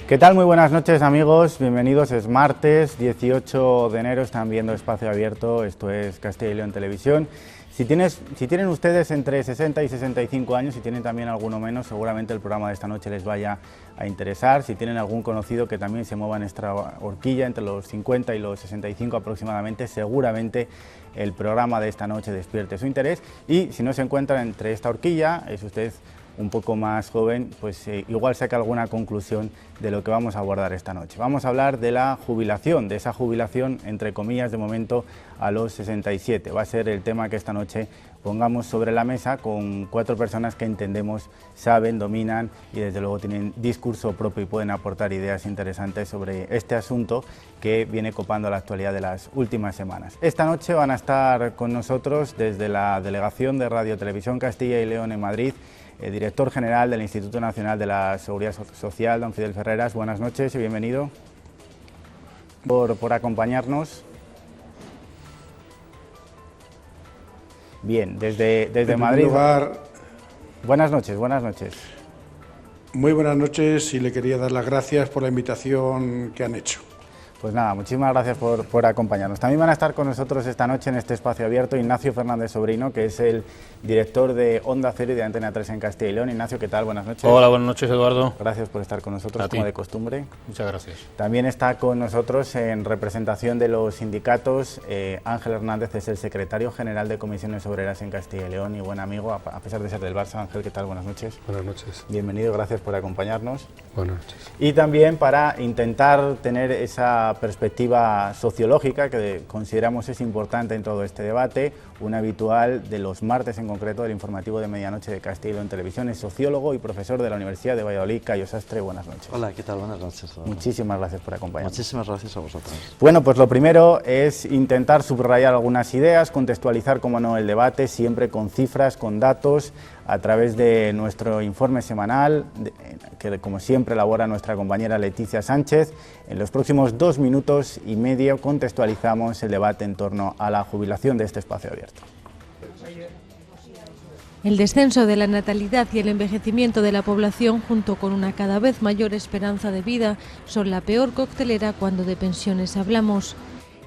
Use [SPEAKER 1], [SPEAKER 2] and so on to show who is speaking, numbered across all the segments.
[SPEAKER 1] ¿Qué tal? Muy buenas noches, amigos, bienvenidos. Es martes 18 de enero, están viendo Espacio Abierto, esto es Castilla y León Televisión. Si tienen ustedes entre 60 y 65 años, si tienen también alguno menos, seguramente el programa de esta noche les vaya a interesar. Si tienen algún conocido que también se mueva en esta horquilla, entre los 50 y los 65 aproximadamente, seguramente el programa de esta noche despierte su interés. Y si no se encuentra entre esta horquilla, es usted un poco más joven, pues igual saca alguna conclusión de lo que vamos a abordar esta noche. Vamos a hablar de la jubilación, de esa jubilación, entre comillas, de momento a los 67. Va a ser el tema que esta noche pongamos sobre la mesa con 4 personas que entendemos, saben, dominan y desde luego tienen discurso propio y pueden aportar ideas interesantes sobre este asunto que viene copando la actualidad de las últimas semanas. Esta noche van a estar con nosotros desde la Delegación de Radio Televisión Castilla y León en Madrid, el director general del Instituto Nacional de la Seguridad Social, don Fidel Ferreras. Buenas noches y bienvenido por acompañarnos. Bien, desde Madrid. Buenas noches, buenas noches.
[SPEAKER 2] Muy buenas noches y le quería dar las gracias por la invitación que han hecho.
[SPEAKER 1] Pues nada, muchísimas gracias por acompañarnos. También van a estar con nosotros esta noche en este espacio abierto Ignacio Fernández Sobrino, que es el director de Onda Cero y de Antena 3 en Castilla y León. Ignacio, ¿qué tal? Buenas noches.
[SPEAKER 3] Hola, buenas noches, Eduardo.
[SPEAKER 1] Gracias por estar con nosotros, como de costumbre.
[SPEAKER 3] Muchas gracias.
[SPEAKER 1] También está con nosotros en representación de los sindicatos Ángel Hernández, es el secretario general de Comisiones Obreras en Castilla y León y buen amigo, a pesar de ser del Barça. Ángel, ¿qué tal? Buenas noches.
[SPEAKER 4] Buenas noches.
[SPEAKER 1] Bienvenido, gracias por acompañarnos.
[SPEAKER 4] Buenas noches.
[SPEAKER 1] Y también para intentar tener esa perspectiva sociológica que consideramos es importante en todo este debate, un habitual de los martes en concreto del informativo de medianoche de Castilla y León Televisión, es sociólogo y profesor de la Universidad de Valladolid, Cayo Sastre. Buenas noches.
[SPEAKER 5] Hola, ¿qué tal? Buenas noches.
[SPEAKER 1] Muchísimas gracias por acompañarnos.
[SPEAKER 5] Muchísimas gracias a vosotros.
[SPEAKER 1] Bueno, pues lo primero es intentar subrayar algunas ideas, contextualizar, como no, el debate, siempre con cifras, con datos, a través de nuestro informe semanal, que como siempre elabora nuestra compañera Leticia Sánchez. En los próximos 2 minutos y medio contextualizamos el debate en torno a la jubilación de este espacio abierto.
[SPEAKER 6] El descenso de la natalidad y el envejecimiento de la población, junto con una cada vez mayor esperanza de vida, son la peor coctelera cuando de pensiones hablamos.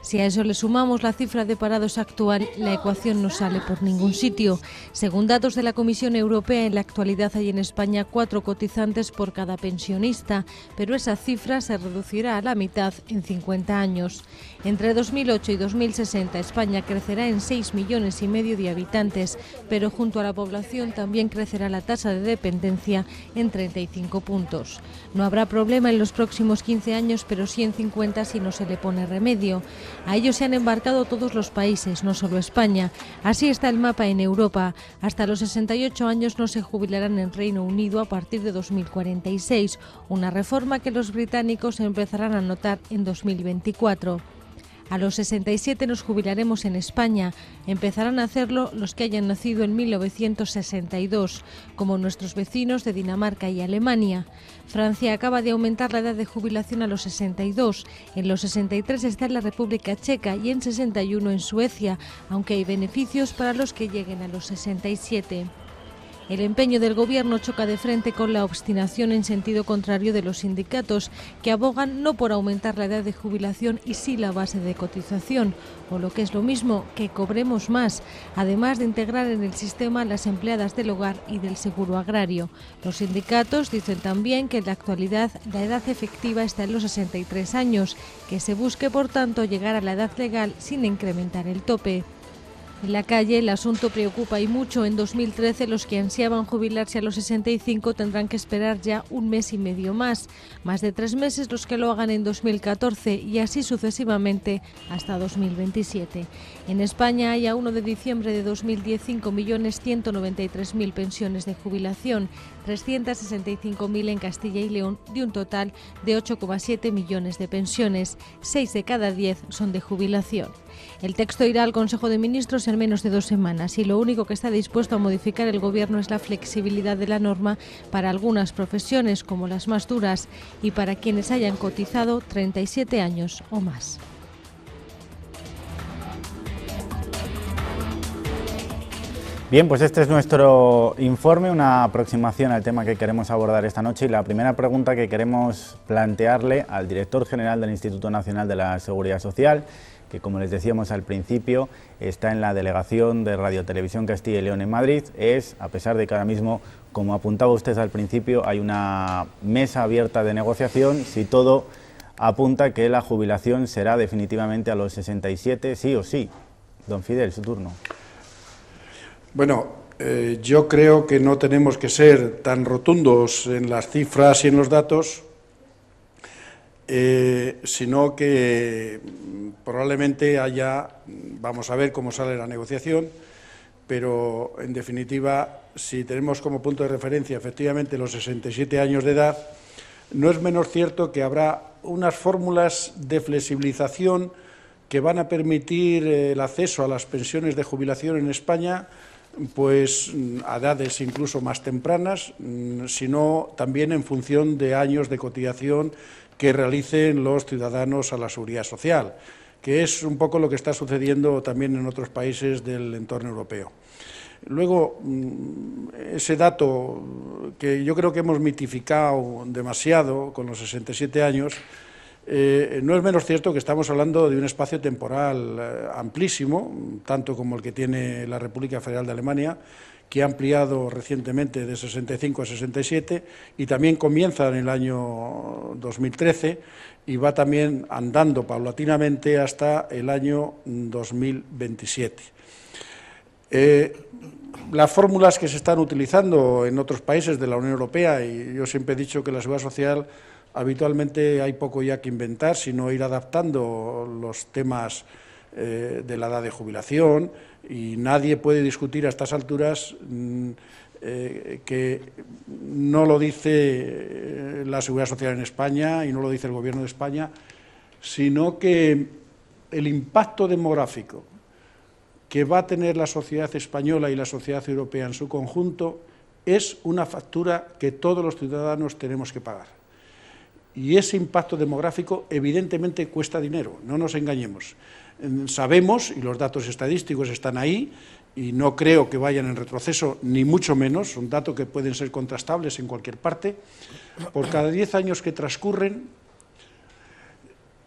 [SPEAKER 6] Si a eso le sumamos la cifra de parados actual, la ecuación no sale por ningún sitio. Según datos de la Comisión Europea, en la actualidad hay en España 4 cotizantes por cada pensionista, pero esa cifra se reducirá a la mitad en 50 años. Entre 2008 y 2060, España crecerá en 6,5 millones de habitantes, pero junto a la población también crecerá la tasa de dependencia en 35 puntos. No habrá problema en los próximos 15 años, pero sí en 50 si no se le pone remedio. A ello se han embarcado todos los países, no solo España. Así está el mapa en Europa. Hasta los 68 años no se jubilarán en Reino Unido a partir de 2046, una reforma que los británicos empezarán a notar en 2024. A los 67 nos jubilaremos en España. Empezarán a hacerlo los que hayan nacido en 1962, como nuestros vecinos de Dinamarca y Alemania. Francia acaba de aumentar la edad de jubilación a los 62. En los 63 está en la República Checa y en 61 en Suecia, aunque hay beneficios para los que lleguen a los 67. El empeño del Gobierno choca de frente con la obstinación en sentido contrario de los sindicatos, que abogan no por aumentar la edad de jubilación y sí la base de cotización, o lo que es lo mismo, que cobremos más, además de integrar en el sistema a las empleadas del hogar y del seguro agrario. Los sindicatos dicen también que en la actualidad la edad efectiva está en los 63 años, que se busque por tanto llegar a la edad legal sin incrementar el tope. En la calle el asunto preocupa y mucho. En 2013 los que ansiaban jubilarse a los 65 tendrán que esperar ya 1,5 meses más. Más de 3 meses los que lo hagan en 2014 y así sucesivamente hasta 2027. En España hay a 1 de diciembre de 2010 5.193.000 pensiones de jubilación, 365.000 en Castilla y León, de un total de 8,7 millones de pensiones. 6 de cada 10 son de jubilación. El texto irá al Consejo de Ministros en menos de 2 semanas y lo único que está dispuesto a modificar el Gobierno es la flexibilidad de la norma para algunas profesiones, como las más duras, y para quienes hayan cotizado 37 años o más.
[SPEAKER 1] Bien, pues este es nuestro informe, una aproximación al tema que queremos abordar esta noche, y la primera pregunta que queremos plantearle al director general del Instituto Nacional de la Seguridad Social, que, como les decíamos al principio, está en la delegación de Radio Televisión Castilla y León en Madrid, es, a pesar de que ahora mismo, como apuntaba usted al principio, hay una mesa abierta de negociación, si todo apunta que la jubilación será definitivamente a los 67, sí o sí. Don Fidel, su turno.
[SPEAKER 2] Bueno, yo creo que no tenemos que ser tan rotundos en las cifras y en los datos, sino que probablemente haya, vamos a ver cómo sale la negociación, pero en definitiva, si tenemos como punto de referencia efectivamente los 67 años de edad, no es menos cierto que habrá unas fórmulas de flexibilización que van a permitir el acceso a las pensiones de jubilación en España, pues a edades incluso más tempranas, sino también en función de años de cotización que realicen los ciudadanos a la seguridad social, que es un poco lo que está sucediendo también en otros países del entorno europeo. Luego, ese dato que yo creo que hemos mitificado demasiado con los 67 años, no es menos cierto que estamos hablando de un espacio temporal amplísimo, tanto como el que tiene la República Federal de Alemania, que ha ampliado recientemente de 65 a 67 y también comienza en el año 2013 y va también andando paulatinamente hasta el año 2027. Las fórmulas que se están utilizando en otros países de la Unión Europea, y yo siempre he dicho que la seguridad social habitualmente hay poco ya que inventar, sino ir adaptando los temas de la edad de jubilación, y nadie puede discutir a estas alturas que no lo dice la Seguridad Social en España y no lo dice el Gobierno de España, sino que el impacto demográfico que va a tener la sociedad española y la sociedad europea en su conjunto es una factura que todos los ciudadanos tenemos que pagar. Y ese impacto demográfico evidentemente cuesta dinero, no nos engañemos. Sabemos, y los datos estadísticos están ahí, y no creo que vayan en retroceso, ni mucho menos, son datos que pueden ser contrastables en cualquier parte, por cada 10 años que transcurren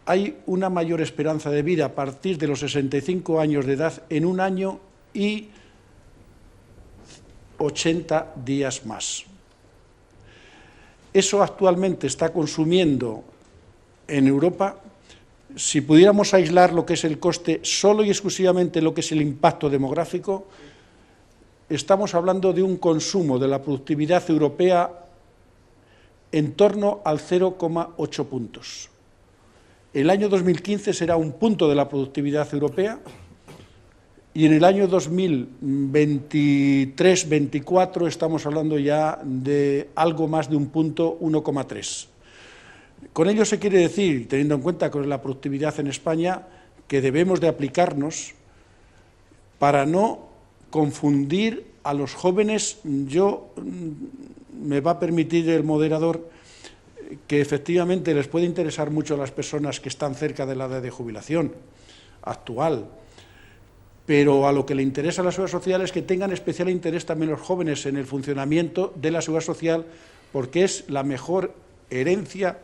[SPEAKER 2] hay una mayor esperanza de vida a partir de los 65 años de edad en un año y 80 días más. Eso actualmente está consumiendo en Europa, si pudiéramos aislar lo que es el coste solo y exclusivamente lo que es el impacto demográfico, estamos hablando de un consumo de la productividad europea en torno al 0,8 puntos. El año 2015 será un punto de la productividad europea y en el año 2023-24 estamos hablando ya de algo más de un punto, 1,3. Con ello se quiere decir, teniendo en cuenta con la productividad en España, que debemos de aplicarnos para no confundir a los jóvenes. Me va a permitir el moderador que efectivamente les puede interesar mucho a las personas que están cerca de la edad de jubilación actual, pero a lo que le interesa a la seguridad social es que tengan especial interés también los jóvenes en el funcionamiento de la seguridad social, porque es la mejor herencia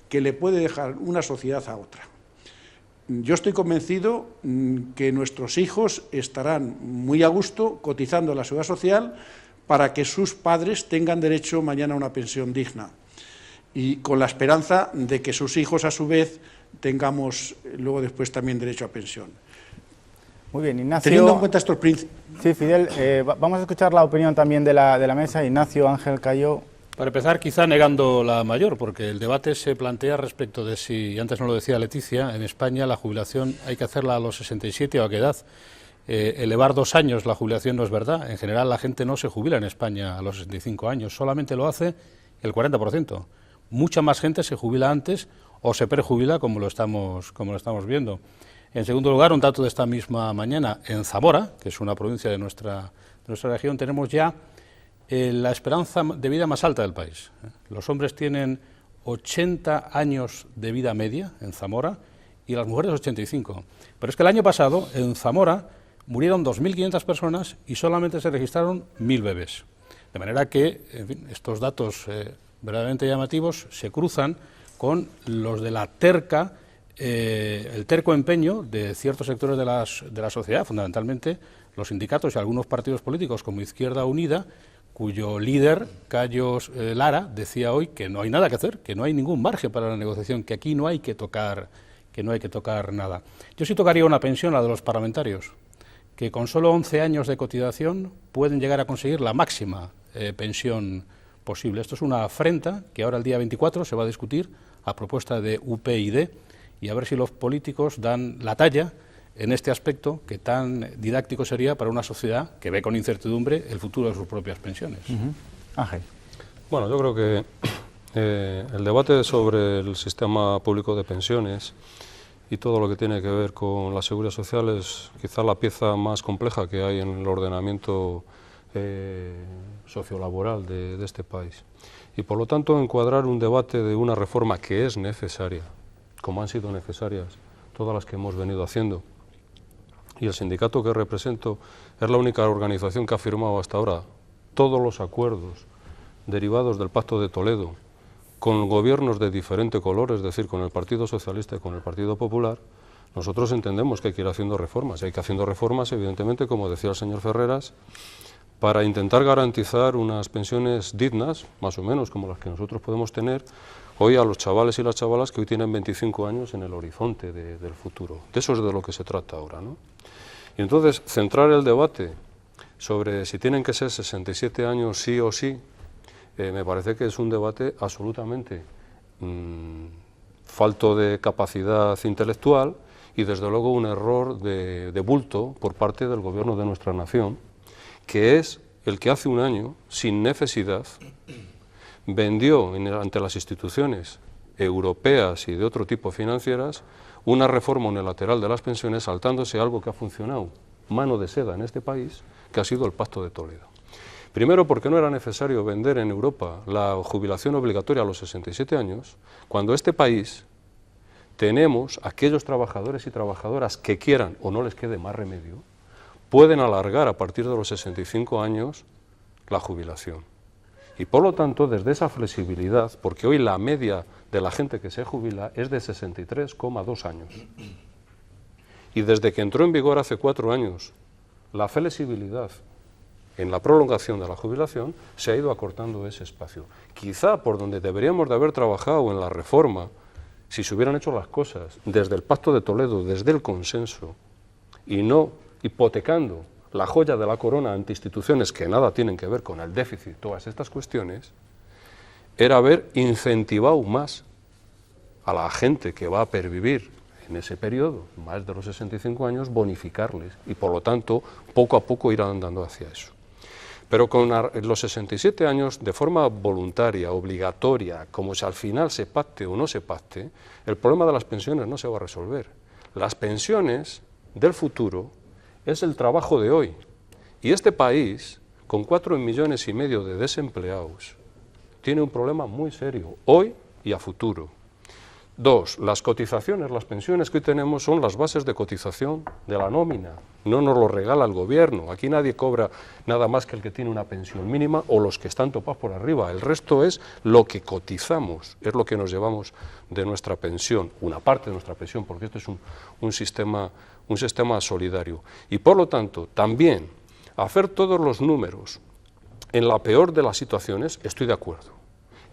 [SPEAKER 2] que le puede dejar una sociedad a otra. Yo estoy convencido que nuestros hijos estarán muy a gusto cotizando a la seguridad social para que sus padres tengan derecho mañana a una pensión digna, y con la esperanza de que sus hijos a su vez tengamos luego después también derecho a pensión.
[SPEAKER 1] Muy bien, Ignacio.
[SPEAKER 2] Teniendo en cuenta estos principios.
[SPEAKER 1] Sí, Fidel, vamos a escuchar la opinión también de la mesa. Ignacio, Ángel, Cayo.
[SPEAKER 3] Para empezar, quizá negando la mayor, porque el debate se plantea respecto de si, y antes nos lo decía Leticia, en España la jubilación hay que hacerla a los 67 o a qué edad. Elevar 2 años la jubilación no es verdad. En general la gente no se jubila en España a los 65 años, solamente lo hace el 40%. Mucha más gente se jubila antes o se prejubila, como lo estamos viendo. En segundo lugar, un dato de esta misma mañana, en Zamora, que es una provincia de nuestra región, tenemos ya la esperanza de vida más alta del país. Los hombres tienen 80 años de vida media en Zamora y las mujeres 85. Pero es que el año pasado en Zamora murieron 2.500 personas y solamente se registraron 1.000 bebés. De manera que, en fin, estos datos verdaderamente llamativos se cruzan con los de la el terco empeño de ciertos sectores de la sociedad, fundamentalmente los sindicatos y algunos partidos políticos como Izquierda Unida, cuyo líder, Cayo Lara, decía hoy que no hay nada que hacer, que no hay ningún margen para la negociación, que aquí no hay que tocar nada. Yo sí tocaría una pensión, la de los parlamentarios, que con solo 11 años de cotización pueden llegar a conseguir la máxima pensión posible. Esto es una afrenta que ahora el día 24 se va a discutir a propuesta de UPyD y a ver si los políticos dan la talla en este aspecto que tan didáctico sería para una sociedad que ve con incertidumbre el futuro de sus propias pensiones.
[SPEAKER 1] Ángel.
[SPEAKER 4] Bueno, yo creo que el debate sobre el sistema público de pensiones y todo lo que tiene que ver con la seguridad social es quizá la pieza más compleja que hay en el ordenamiento sociolaboral de este país. Y por lo tanto encuadrar un debate de una reforma que es necesaria, como han sido necesarias todas las que hemos venido haciendo, y el sindicato que represento es la única organización que ha firmado hasta ahora todos los acuerdos derivados del Pacto de Toledo con gobiernos de diferente color, es decir, con el Partido Socialista y con el Partido Popular. Nosotros entendemos que hay que ir haciendo reformas, y hay que ir haciendo reformas, evidentemente, como decía el señor Ferreras, para intentar garantizar unas pensiones dignas, más o menos como las que nosotros podemos tener hoy a los chavales y las chavalas que hoy tienen 25 años en el horizonte del futuro. De eso es de lo que se trata ahora, ¿no? Y entonces, centrar el debate sobre si tienen que ser 67 años sí o sí, me parece que es un debate absolutamente falto de capacidad intelectual y desde luego un error de bulto por parte del gobierno de nuestra nación, que es el que hace un año, sin necesidad, vendió ante las instituciones europeas y de otro tipo financieras una reforma unilateral de las pensiones, saltándose algo que ha funcionado mano de seda en este país, que ha sido el Pacto de Toledo. Primero, porque no era necesario vender en Europa la jubilación obligatoria a los 67 años, cuando este país tenemos aquellos trabajadores y trabajadoras que quieran o no les quede más remedio, pueden alargar a partir de los 65 años la jubilación. Y por lo tanto, desde esa flexibilidad, porque hoy la media de la gente que se jubila es de 63,2 años. Y desde que entró en vigor hace 4 años la flexibilidad en la prolongación de la jubilación, se ha ido acortando ese espacio. Quizá por donde deberíamos de haber trabajado en la reforma, si se hubieran hecho las cosas desde el Pacto de Toledo, desde el consenso, y no hipotecando la joya de la corona ante instituciones que nada tienen que ver con el déficit, todas estas cuestiones, era haber incentivado más a la gente que va a pervivir en ese periodo, más de los 65 años, bonificarles y por lo tanto poco a poco ir andando hacia eso. Pero con los 67 años, de forma voluntaria, obligatoria, como si al final se pacte o no se pacte, el problema de las pensiones no se va a resolver. Las pensiones del futuro es el trabajo de hoy. Y este país, con 4,5 millones de desempleados, tiene un problema muy serio, hoy y a futuro. 2, las cotizaciones, las pensiones que hoy tenemos son las bases de cotización de la nómina, no nos lo regala el gobierno, aquí nadie cobra nada más que el que tiene una pensión mínima o los que están topados por arriba, el resto es lo que cotizamos, es lo que nos llevamos de nuestra pensión, una parte de nuestra pensión, porque esto es un sistema solidario. Y por lo tanto, también hacer todos los números en la peor de las situaciones, estoy de acuerdo,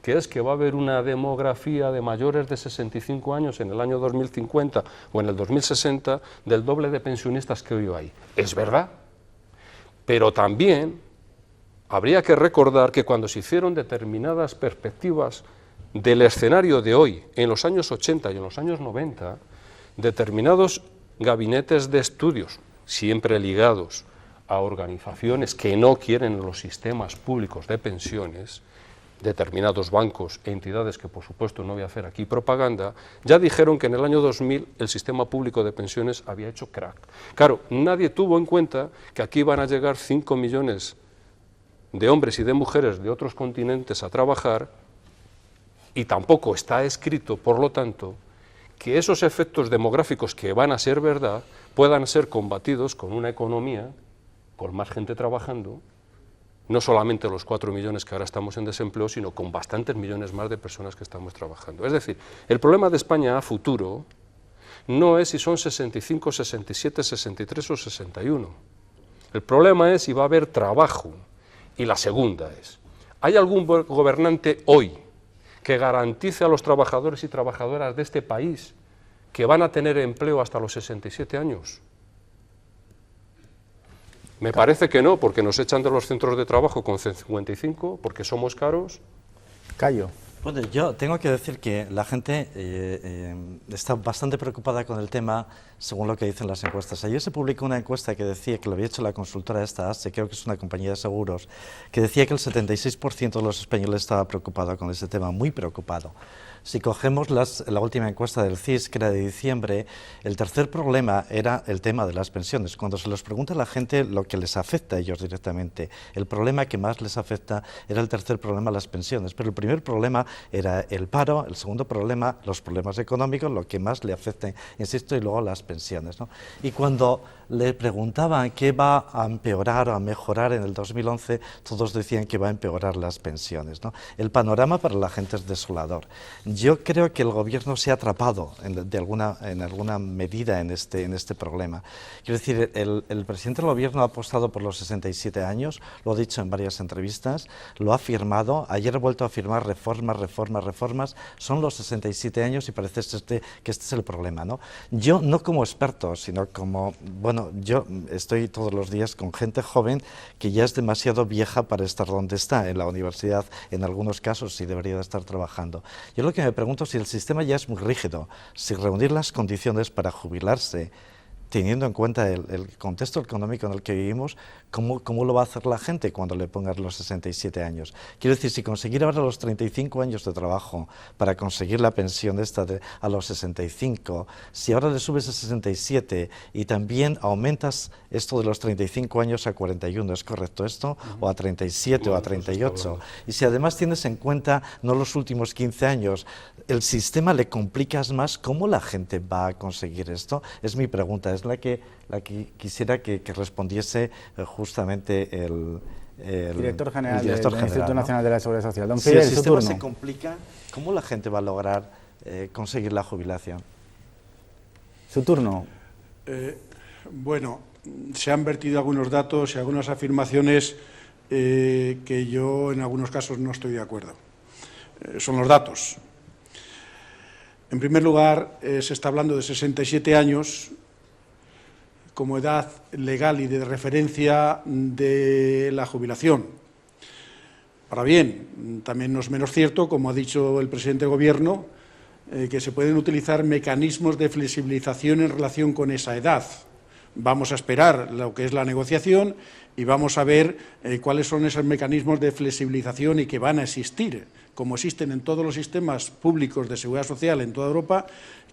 [SPEAKER 4] que es que va a haber una demografía de mayores de 65 años en el año 2050 o en el 2060 del doble de pensionistas que hoy hay. Es verdad, pero también habría que recordar que cuando se hicieron determinadas perspectivas del escenario de hoy, en los años 80 y en los años 90, determinados gabinetes de estudios, siempre ligados a organizaciones que no quieren los sistemas públicos de pensiones, determinados bancos e entidades que por supuesto no voy a hacer aquí propaganda, ya dijeron que en el año 2000 el sistema público de pensiones había hecho crack. Claro, nadie tuvo en cuenta que aquí van a llegar 5 millones de hombres y de mujeres de otros continentes a trabajar y tampoco está escrito, por lo tanto, que esos efectos demográficos que van a ser verdad puedan ser combatidos con una economía, con más gente trabajando, no solamente los 4 millones que ahora estamos en desempleo, sino con bastantes millones más de personas que estamos trabajando. Es decir, el problema de España a futuro no es si son 65, 67, 63 o 61. El problema es si va a haber trabajo. Y la segunda es, ¿hay algún gobernante hoy que garantice a los trabajadores y trabajadoras de este país que van a tener empleo hasta los 67 años? Me parece que no, porque nos echan de los centros de trabajo con 55, porque somos caros.
[SPEAKER 1] Cayo.
[SPEAKER 5] Bueno, yo tengo que decir que la gente está bastante preocupada con el tema, según lo que dicen las encuestas. Ayer se publicó una encuesta que decía, que lo había hecho la consultora esta, ASE, creo que es una compañía de seguros, que decía que el 76% de los españoles estaba preocupado con ese tema, muy preocupado. Si cogemos la última encuesta del CIS, que era de diciembre, el tercer problema era el tema de las pensiones. Cuando se les pregunta a la gente lo que les afecta a ellos directamente, el problema que más les afecta era el tercer problema, las pensiones. Pero el primer problema era el paro, el segundo problema, los problemas económicos, lo que más le afecta, insisto, y luego las pensiones, ¿no? Y cuando le preguntaban qué va a empeorar o a mejorar en el 2011, todos decían que va a empeorar las pensiones, ¿no? El panorama para la gente es desolador. Yo creo que el gobierno se ha atrapado en alguna medida en este problema. Quiero decir, el presidente del gobierno ha apostado por los 67 años, lo ha dicho en varias entrevistas, lo ha firmado, ayer ha vuelto a firmar reformas, son los 67 años y parece que este es el problema, ¿no? Yo, no como experto, sino como, bueno, yo estoy todos los días con gente joven que ya es demasiado vieja para estar donde está, en la universidad, en algunos casos sí debería de estar trabajando. Yo lo que me pregunto es si el sistema ya es muy rígido, si reunir las condiciones para jubilarse, teniendo en cuenta el contexto económico en el que vivimos, ¿cómo lo va a hacer la gente cuando le pongan los 67 años? Quiero decir, si conseguir ahora los 35 años de trabajo para conseguir la pensión a los 65, si ahora le subes a 67 y también aumentas esto de los 35 años a 41, ¿es correcto esto? O a 37 o a 38. Y si además tienes en cuenta no los últimos 15 años, el sistema le complicas más, ¿cómo la gente va a conseguir esto? Es mi pregunta, es la que quisiera que respondiese justamente el
[SPEAKER 1] director general del
[SPEAKER 5] general,
[SPEAKER 1] Instituto
[SPEAKER 5] ¿no?
[SPEAKER 1] Nacional de la Seguridad Social. Don
[SPEAKER 5] Si
[SPEAKER 1] Fidel,
[SPEAKER 5] el
[SPEAKER 1] su
[SPEAKER 5] sistema
[SPEAKER 1] turno.
[SPEAKER 5] se complica, ¿cómo la gente va a lograr conseguir la jubilación?
[SPEAKER 1] Su turno.
[SPEAKER 2] Bueno, se han vertido algunos datos y algunas afirmaciones que yo en algunos casos no estoy de acuerdo. Son los datos. En primer lugar, se está hablando de 67 años como edad legal y de referencia de la jubilación. Ahora bien, también no es menos cierto, como ha dicho el presidente del Gobierno, que se pueden utilizar mecanismos de flexibilización en relación con esa edad. Vamos a esperar lo que es la negociación y vamos a ver cuáles son esos mecanismos de flexibilización y que van a existir, como existen en todos los sistemas públicos de seguridad social en toda Europa,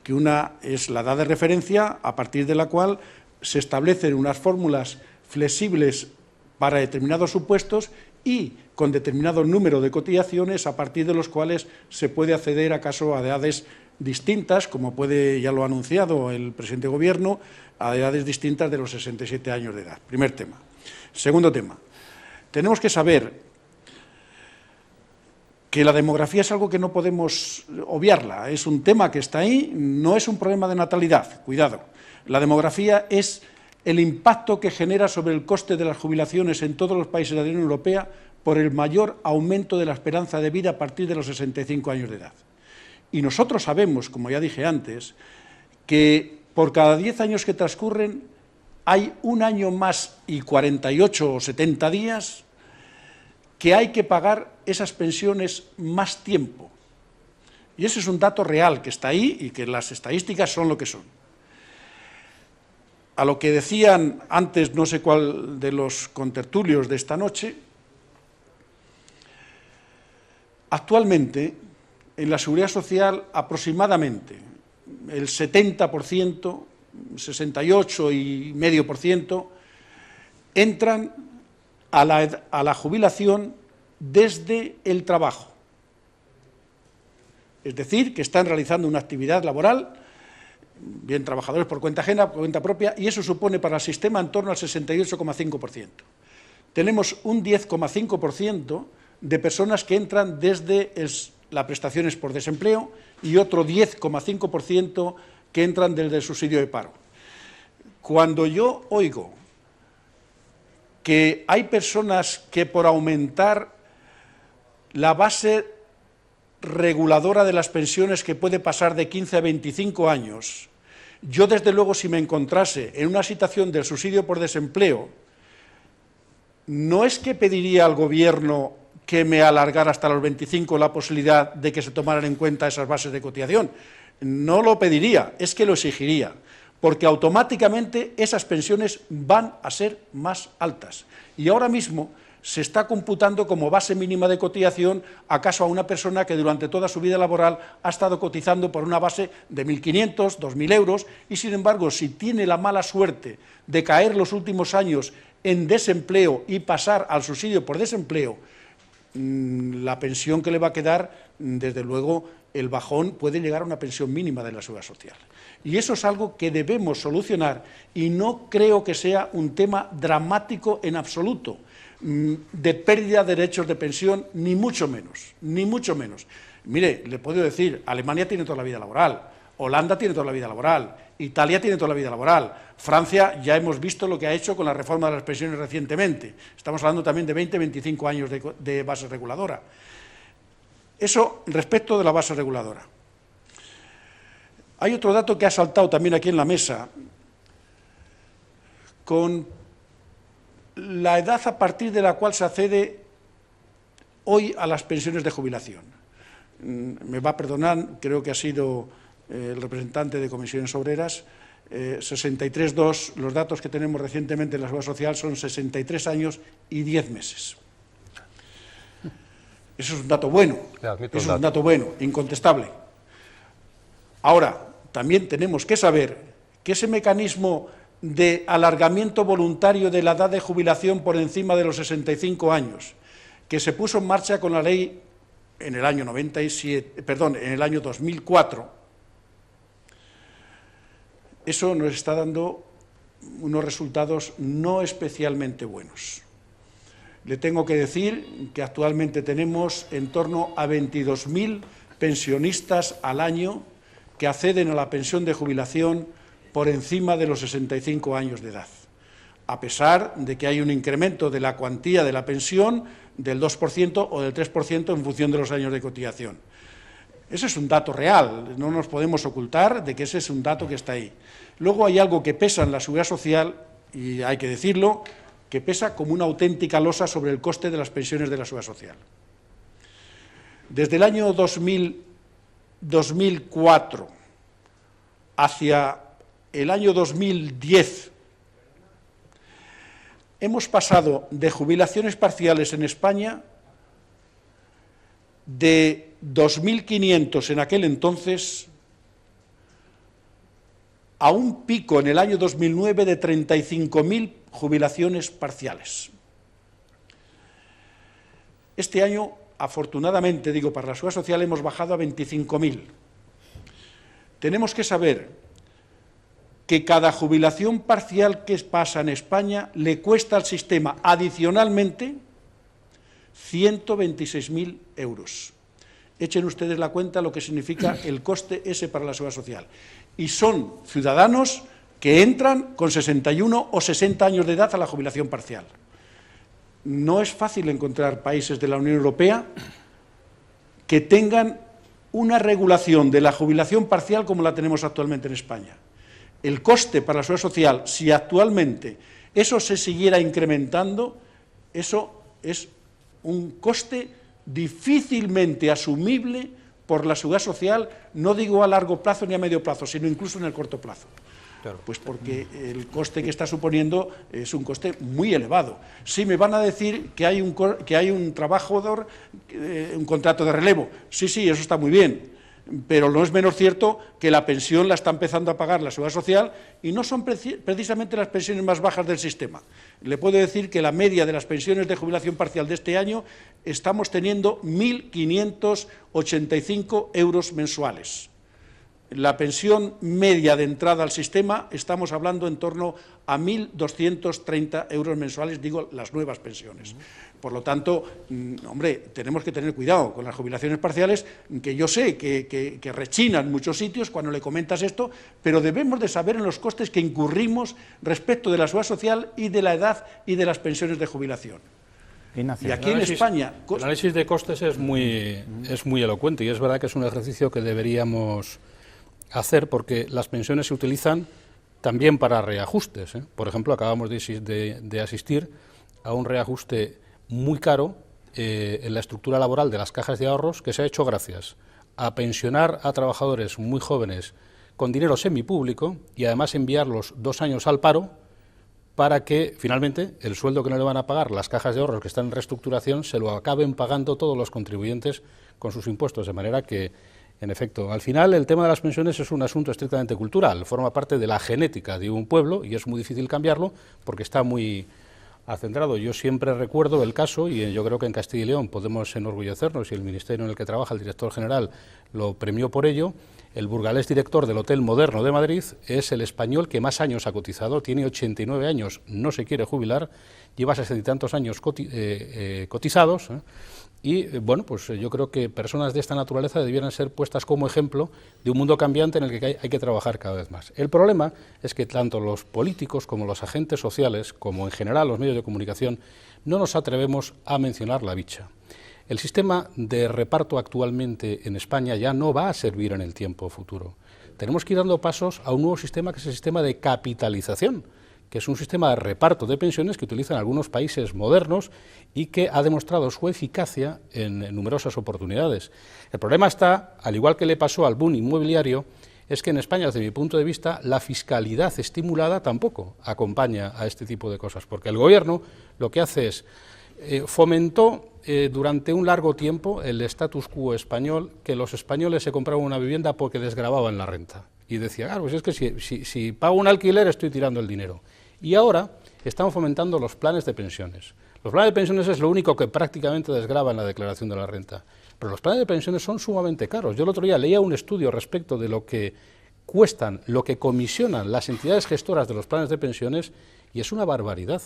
[SPEAKER 2] que una es la edad de referencia, a partir de la cual se establecen unas fórmulas flexibles para determinados supuestos y con determinado número de cotizaciones, a partir de los cuales se puede acceder acaso a edades distintas, como ya lo ha anunciado el presidente de Gobierno, a edades distintas de los 67 años de edad. Primer tema. Segundo tema. Tenemos que saber que la demografía es algo que no podemos obviarla, es un tema que está ahí, no es un problema de natalidad, cuidado. La demografía es el impacto que genera sobre el coste de las jubilaciones en todos los países de la Unión Europea por el mayor aumento de la esperanza de vida a partir de los 65 años de edad. Y nosotros sabemos, como ya dije antes, que por cada 10 años que transcurren hay un año más y 48 o 70 días que hay que pagar esas pensiones más tiempo. Y ese es un dato real que está ahí y que las estadísticas son lo que son. A lo que decían antes, no sé cuál de los contertulios de esta noche, actualmente en la Seguridad Social aproximadamente el 70%, 68,5%, entran a la jubilación desde el trabajo. Es decir, que están realizando una actividad laboral bien trabajadores por cuenta ajena, por cuenta propia, y eso supone para el sistema en torno al 68,5%. Tenemos un 10,5% de personas que entran desde las prestaciones por desempleo y otro 10,5% que entran desde el subsidio de paro. Cuando yo oigo que hay personas que por aumentar la base reguladora de las pensiones, que puede pasar de 15 a 25 años, yo desde luego, si me encontrase en una situación del subsidio por desempleo, no es que pediría al gobierno que me alargara hasta los 25 la posibilidad de que se tomaran en cuenta esas bases de cotización. No lo pediría, es que lo exigiría, porque automáticamente esas pensiones van a ser más altas. Y ahora mismo se está computando como base mínima de cotización acaso a una persona que durante toda su vida laboral ha estado cotizando por una base de 1.500, 2.000 euros, y sin embargo, si tiene la mala suerte de caer los últimos años en desempleo y pasar al subsidio por desempleo, la pensión que le va a quedar, desde luego, el bajón puede llegar a una pensión mínima de la seguridad social. Y eso es algo que debemos solucionar, y no creo que sea un tema dramático en absoluto, de pérdida de derechos de pensión, ni mucho menos, ni mucho menos. Mire, le puedo decir, Alemania tiene toda la vida laboral, Holanda tiene toda la vida laboral, Italia tiene toda la vida laboral, Francia ya hemos visto lo que ha hecho con la reforma de las pensiones recientemente, estamos hablando también de 20-25 años de base reguladora. Eso respecto de la base reguladora. Hay otro dato que ha saltado también aquí en la mesa, con la edad a partir de la cual se accede hoy a las pensiones de jubilación. Me va a perdonar, creo que ha sido el representante de Comisiones Obreras, 63,2, los datos que tenemos recientemente en la Seguridad Social son 63 años y 10 meses. Eso es un dato bueno, eso es un dato bueno, incontestable. Ahora, también tenemos que saber que ese mecanismo de alargamiento voluntario de la edad de jubilación por encima de los 65 años, que se puso en marcha con la ley en el año 2004, eso nos está dando unos resultados no especialmente buenos. Le tengo que decir que actualmente tenemos en torno a 22.000 pensionistas al año que acceden a la pensión de jubilación por encima de los 65 años de edad, a pesar de que hay un incremento de la cuantía de la pensión del 2% o del 3% en función de los años de cotización. Ese es un dato real, no nos podemos ocultar de que ese es un dato que está ahí. Luego hay algo que pesa en la seguridad social, y hay que decirlo, que pesa como una auténtica losa sobre el coste de las pensiones de la seguridad social. Desde el año 2004 hacia el año 2010, hemos pasado de jubilaciones parciales en España de 2.500 en aquel entonces a un pico en el año 2009 de 35.000 jubilaciones parciales. Este año, afortunadamente, digo, para la seguridad social hemos bajado a 25.000. Tenemos que saber que cada jubilación parcial que pasa en España le cuesta al sistema adicionalmente 126.000 euros. Echen ustedes la cuenta lo que significa el coste ese para la seguridad social. Y son ciudadanos que entran con 61 o 60 años de edad a la jubilación parcial. No es fácil encontrar países de la Unión Europea que tengan una regulación de la jubilación parcial como la tenemos actualmente en España. El coste para la seguridad social, si actualmente eso se siguiera incrementando, eso es un coste difícilmente asumible por la seguridad social, no digo a largo plazo ni a medio plazo, sino incluso en el corto plazo. Claro. Pues porque el coste que está suponiendo es un coste muy elevado. Sí, me van a decir que hay un trabajador, un contrato de relevo. Sí, eso está muy bien, pero no es menos cierto que la pensión la está empezando a pagar la Seguridad Social y no son precisamente las pensiones más bajas del sistema. Le puedo decir que la media de las pensiones de jubilación parcial de este año estamos teniendo 1.585 euros mensuales. la pensión media de entrada al sistema, estamos hablando en torno a 1.230 euros mensuales, digo, las nuevas pensiones. Por lo tanto, hombre, tenemos que tener cuidado con las jubilaciones parciales, que yo sé que rechinan en muchos sitios cuando le comentas esto, pero debemos de saber en los costes que incurrimos respecto de la seguridad social y de la edad y de las pensiones de jubilación.
[SPEAKER 1] Ignacio.
[SPEAKER 2] Y aquí en España...
[SPEAKER 3] El análisis de costes es muy elocuente y es verdad que es un ejercicio que deberíamos hacer porque las pensiones se utilizan también para reajustes, ¿eh? Por ejemplo, acabamos de asistir a un reajuste muy caro en la estructura laboral de las cajas de ahorros que se ha hecho gracias a pensionar a trabajadores muy jóvenes con dinero semipúblico y además enviarlos 2 años al paro para que finalmente el sueldo que no le van a pagar las cajas de ahorros que están en reestructuración se lo acaben pagando todos los contribuyentes con sus impuestos, de manera que, en efecto, al final el tema de las pensiones es un asunto estrictamente cultural, forma parte de la genética de un pueblo y es muy difícil cambiarlo porque está muy acentrado. Yo siempre recuerdo el caso, y yo creo que en Castilla y León podemos enorgullecernos, y el ministerio en el que trabaja el director general lo premió por ello. El burgalés director del Hotel Moderno de Madrid es el español que más años ha cotizado, tiene 89 años, no se quiere jubilar, lleva 60 y tantos años cotizados, y bueno, pues yo creo que personas de esta naturaleza debieran ser puestas como ejemplo de un mundo cambiante en el que hay que trabajar cada vez más. El problema es que tanto los políticos como los agentes sociales, como en general los medios de comunicación, no nos atrevemos a mencionar la bicha. El sistema de reparto actualmente en España ya no va a servir en el tiempo futuro. Tenemos que ir dando pasos a un nuevo sistema que es el sistema de capitalización, que es un sistema de reparto de pensiones que utilizan algunos países modernos y que ha demostrado su eficacia en numerosas oportunidades. El problema está, al igual que le pasó al boom inmobiliario, es que en España, desde mi punto de vista, la fiscalidad estimulada tampoco acompaña a este tipo de cosas, porque el Gobierno lo que hace es fomentó durante un largo tiempo el status quo español, que los españoles se compraban una vivienda porque desgravaban la renta. Y decía, claro, pues es que si pago un alquiler estoy tirando el dinero. Y ahora estamos fomentando los planes de pensiones. Los planes de pensiones es lo único que prácticamente desgrava en la declaración de la renta. Pero los planes de pensiones son sumamente caros. Yo el otro día leía un estudio respecto de lo que cuestan, lo que comisionan las entidades gestoras de los planes de pensiones, y es una barbaridad.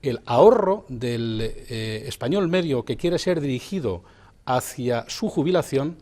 [SPEAKER 3] El ahorro del español medio que quiere ser dirigido hacia su jubilación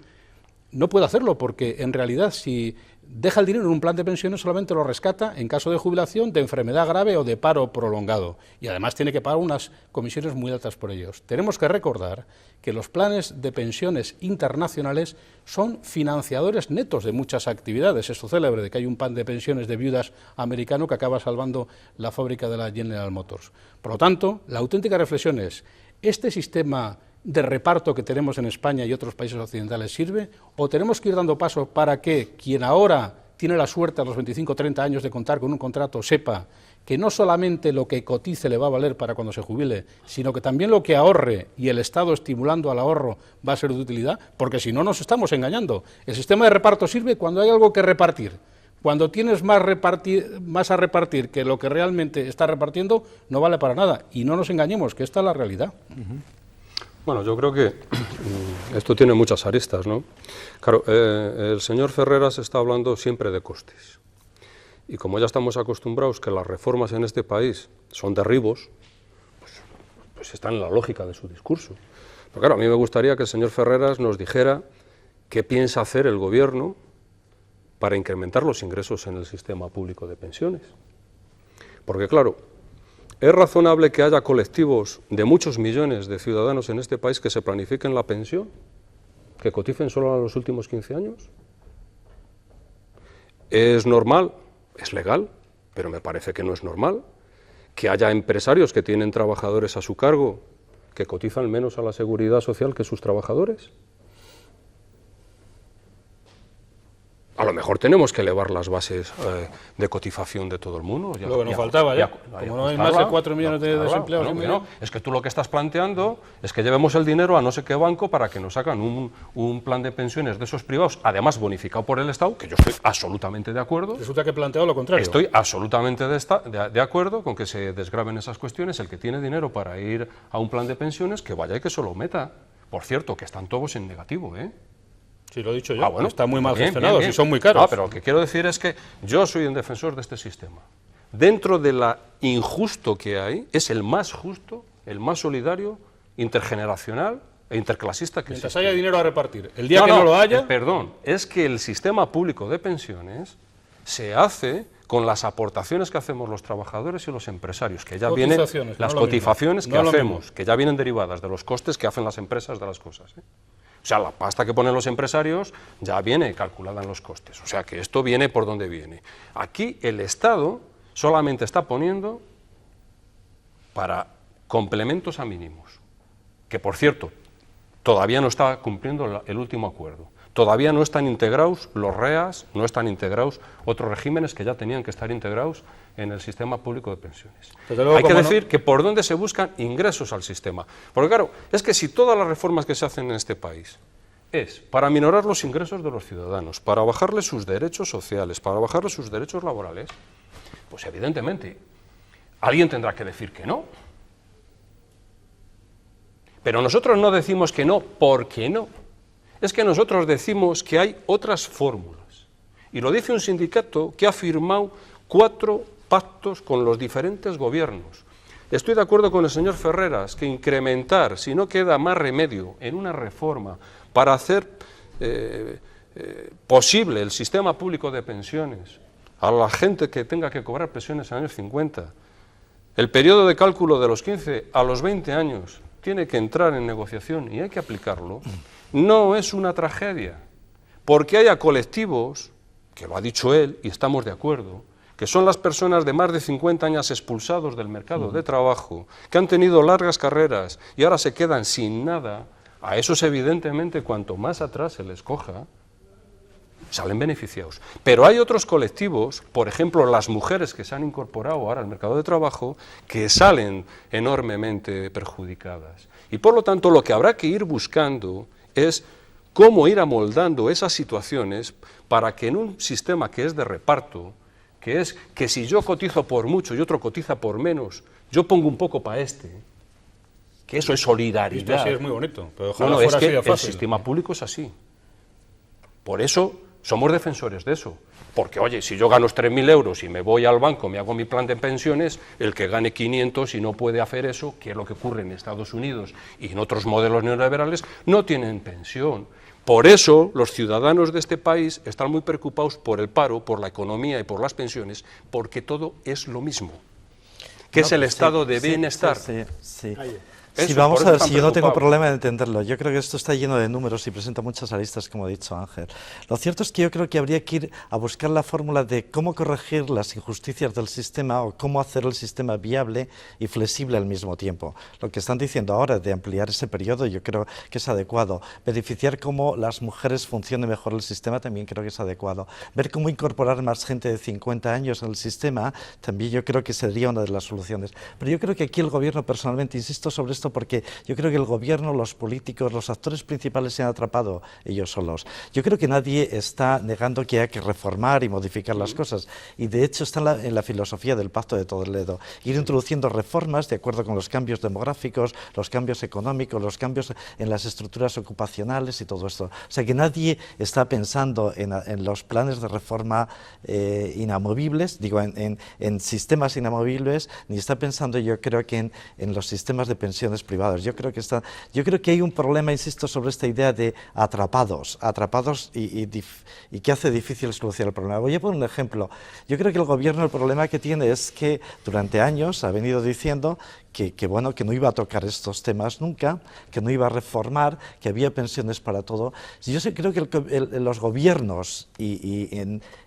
[SPEAKER 3] no puede hacerlo, porque en realidad si deja el dinero en un plan de pensiones solamente lo rescata en caso de jubilación, de enfermedad grave o de paro prolongado, y además tiene que pagar unas comisiones muy altas por ellos. Tenemos que recordar que los planes de pensiones internacionales son financiadores netos de muchas actividades. Esto célebre de que hay un plan de pensiones de viudas americano que acaba salvando la fábrica de la General Motors. Por lo tanto, la auténtica reflexión es, ¿este sistema de reparto que tenemos en España y otros países occidentales sirve? ¿O tenemos que ir dando pasos para que quien ahora tiene la suerte a los 25 o 30 años de contar con un contrato sepa que no solamente lo que cotice le va a valer para cuando se jubile, sino que también lo que ahorre y el Estado estimulando al ahorro va a ser de utilidad? Porque si no nos estamos engañando. El sistema de reparto sirve cuando hay algo que repartir. Cuando tienes más a repartir que lo que realmente está repartiendo, no vale para nada. Y no nos engañemos, que esta es la realidad.
[SPEAKER 4] Bueno, yo creo que esto tiene muchas aristas, ¿no? Claro, el señor Ferreras está hablando siempre de costes. Y como ya estamos acostumbrados que las reformas en este país son derribos, pues está en la lógica de su discurso. Pero claro, a mí me gustaría que el señor Ferreras nos dijera qué piensa hacer el Gobierno para incrementar los ingresos en el sistema público de pensiones. Porque claro, ¿es razonable que haya colectivos de muchos millones de ciudadanos en este país que se planifiquen la pensión, que coticen solo a los últimos 15 años? ¿Es normal? ¿Es legal? Pero me parece que no es normal que haya empresarios que tienen trabajadores a su cargo que cotizan menos a la seguridad social que sus trabajadores. A lo mejor tenemos que elevar las bases de cotización de todo el mundo.
[SPEAKER 3] Lo que nos faltaba ya. Como no hay más de 4 millones de desempleados.
[SPEAKER 4] No, es que tú lo que estás planteando es que llevemos el dinero a no sé qué banco para que nos hagan un plan de pensiones de esos privados, además bonificado por el Estado, que yo estoy absolutamente de acuerdo.
[SPEAKER 3] Resulta que he planteado lo contrario.
[SPEAKER 4] Estoy absolutamente de acuerdo con que se desgraven esas cuestiones. El que tiene dinero para ir a un plan de pensiones, que vaya y que se lo meta. Por cierto, que están todos en negativo, ¿eh?
[SPEAKER 3] Sí, lo he dicho yo.
[SPEAKER 4] Bueno,
[SPEAKER 3] está muy mal
[SPEAKER 4] bien,
[SPEAKER 3] gestionado,
[SPEAKER 4] bien.
[SPEAKER 3] si son muy caros.
[SPEAKER 4] No, pero lo que quiero decir es que yo soy un defensor de este sistema. Dentro de la injusto que hay, es el más justo, el más solidario, intergeneracional e interclasista que
[SPEAKER 3] Mientras
[SPEAKER 4] existe.
[SPEAKER 3] haya dinero a repartir. El día que no lo haya...
[SPEAKER 4] Perdón, es que el sistema público de pensiones se hace con las aportaciones que hacemos los trabajadores y los empresarios, que ya vienen las cotizaciones que hacemos, que ya vienen derivadas de los costes que hacen las empresas de las cosas, ¿eh? O sea, la pasta que ponen los empresarios ya viene calculada en los costes, o sea que esto viene por donde viene. Aquí el Estado solamente está poniendo para complementos a mínimos, que por cierto, todavía no está cumpliendo el último acuerdo. Todavía no están integrados los REAs, no están integrados otros regímenes que ya tenían que estar integrados en el sistema público de pensiones. Hay que decir que por dónde se buscan ingresos al sistema. Porque claro, es que si todas las reformas que se hacen en este país es para minorar los ingresos de los ciudadanos, para bajarles sus derechos sociales, para bajarles sus derechos laborales, pues evidentemente alguien tendrá que decir que no. Pero nosotros no decimos que no porque no. Es que nosotros decimos que hay otras fórmulas. Y lo dice un sindicato que ha firmado 4 pactos con los diferentes gobiernos. Estoy de acuerdo con el señor Ferreras que incrementar, si no queda más remedio, en una reforma para hacer posible el sistema público de pensiones a la gente que tenga que cobrar pensiones en los años 50, el periodo de cálculo de los 15 a los 20 años tiene que entrar en negociación y hay que aplicarlo, no es una tragedia, porque haya colectivos, que lo ha dicho él y estamos de acuerdo, que son las personas de más de 50 años expulsados del mercado de trabajo, que han tenido largas carreras y ahora se quedan sin nada, a esos evidentemente cuanto más atrás se les coja, salen beneficiados. Pero hay otros colectivos, por ejemplo las mujeres que se han incorporado ahora al mercado de trabajo, que salen enormemente perjudicadas. Y por lo tanto lo que habrá que ir buscando es cómo ir amoldando esas situaciones para que en un sistema que es de reparto, que es que si yo cotizo por mucho y otro cotiza por menos, yo pongo un poco para que eso es solidaridad.
[SPEAKER 3] Esto sí es muy bonito, pero ojalá
[SPEAKER 4] no,
[SPEAKER 3] fuera
[SPEAKER 4] es que
[SPEAKER 3] así de fácil.
[SPEAKER 4] El sistema público es así. Por eso somos defensores de eso. Porque, oye, si yo gano 3.000 euros y me voy al banco, me hago mi plan de pensiones, el que gane 500 y no puede hacer eso, que es lo que ocurre en Estados Unidos y en otros modelos neoliberales, no tienen pensión. Por eso los ciudadanos de este país están muy preocupados por el paro, por la economía y por las pensiones, porque todo es lo mismo, que es el estado de bienestar.
[SPEAKER 5] Sí.
[SPEAKER 4] Eso,
[SPEAKER 5] Sí, vamos a ver, si yo no tengo
[SPEAKER 4] preocupados.
[SPEAKER 5] problema en entenderlo. Yo creo que esto está lleno de números y presenta muchas aristas, como ha dicho Ángel. Lo cierto es que yo creo que habría que ir a buscar la fórmula de cómo corregir las injusticias del sistema o cómo hacer el sistema viable y flexible al mismo tiempo. Lo que están diciendo ahora de ampliar ese periodo yo creo que es adecuado. Verificar cómo las mujeres funcione mejor el sistema también creo que es adecuado. Ver cómo incorporar más gente de 50 años en el sistema también yo creo que sería una de las soluciones. Pero yo creo que aquí el gobierno, personalmente, insisto sobre esto porque yo creo que el gobierno, los políticos, los actores principales se han atrapado ellos solos. Yo creo que nadie está negando que hay que reformar y modificar las cosas y de hecho está en la filosofía del Pacto de Toledo, ir introduciendo reformas de acuerdo con los cambios demográficos, los cambios económicos, los cambios en las estructuras ocupacionales y todo esto. O sea que nadie está pensando en los planes de reforma inamovibles, digo, en sistemas inamovibles, ni está pensando yo creo que en los sistemas de pensiones privados. Yo creo que hay un problema, insisto, sobre esta idea de atrapados y que hace difícil solucionar el problema. Voy a poner un ejemplo. Yo creo que el gobierno el problema que tiene es que durante años ha venido diciendo que no iba a tocar estos temas nunca, que no iba a reformar, que había pensiones para todo. Yo creo que los gobiernos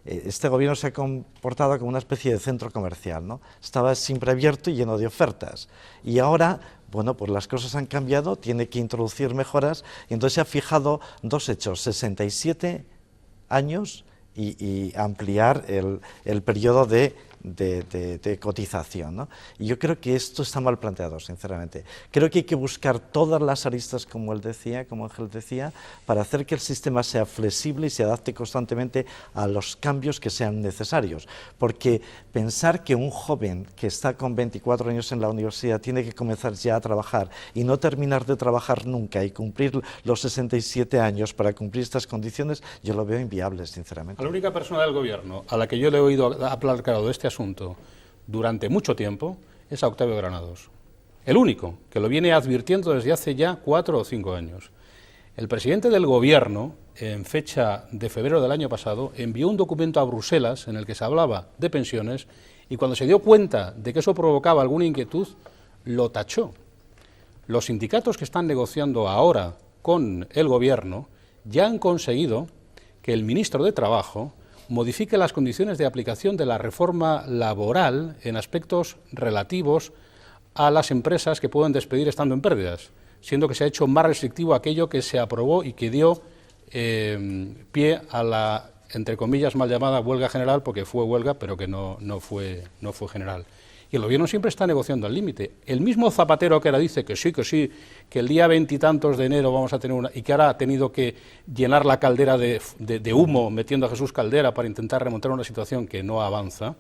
[SPEAKER 5] este gobierno se ha comportado como una especie de centro comercial, ¿no? Estaba siempre abierto y lleno de ofertas. Y ahora, bueno, pues las cosas han cambiado, tiene que introducir mejoras y entonces se ha fijado dos hechos, 67 años y ampliar el periodo de de cotización, ¿no? Y yo creo que esto está mal planteado, sinceramente. Creo que hay que buscar todas las aristas, como él decía, como Ángel decía, para hacer que el sistema sea flexible y se adapte constantemente a los cambios que sean necesarios. Porque pensar que un joven que está con 24 años en la universidad tiene que comenzar ya a trabajar y no terminar de trabajar nunca y cumplir los 67 años para cumplir estas condiciones, yo lo veo inviable, sinceramente.
[SPEAKER 3] La única persona del gobierno a la que yo le he oído hablar claro de este asunto durante mucho tiempo es a Octavio Granados. El único que lo viene advirtiendo desde hace ya 4 o 5 años. El presidente del gobierno, en fecha de febrero del año pasado, envió un documento a Bruselas en el que se hablaba de pensiones y cuando se dio cuenta de que eso provocaba alguna inquietud, lo tachó. Los sindicatos que están negociando ahora con el gobierno ya han conseguido que el ministro de Trabajo modifique las condiciones de aplicación de la reforma laboral en aspectos relativos a las empresas que pueden despedir estando en pérdidas, siendo que se ha hecho más restrictivo aquello que se aprobó y que dio pie a la, entre comillas, mal llamada huelga general, porque fue huelga, pero que no fue general. Y el gobierno siempre está negociando al límite. El mismo Zapatero que ahora dice que sí, que el día 20 y tantos de enero vamos a tener una... y que ahora ha tenido que llenar la caldera de humo metiendo a Jesús Caldera para intentar remontar una situación que no avanza,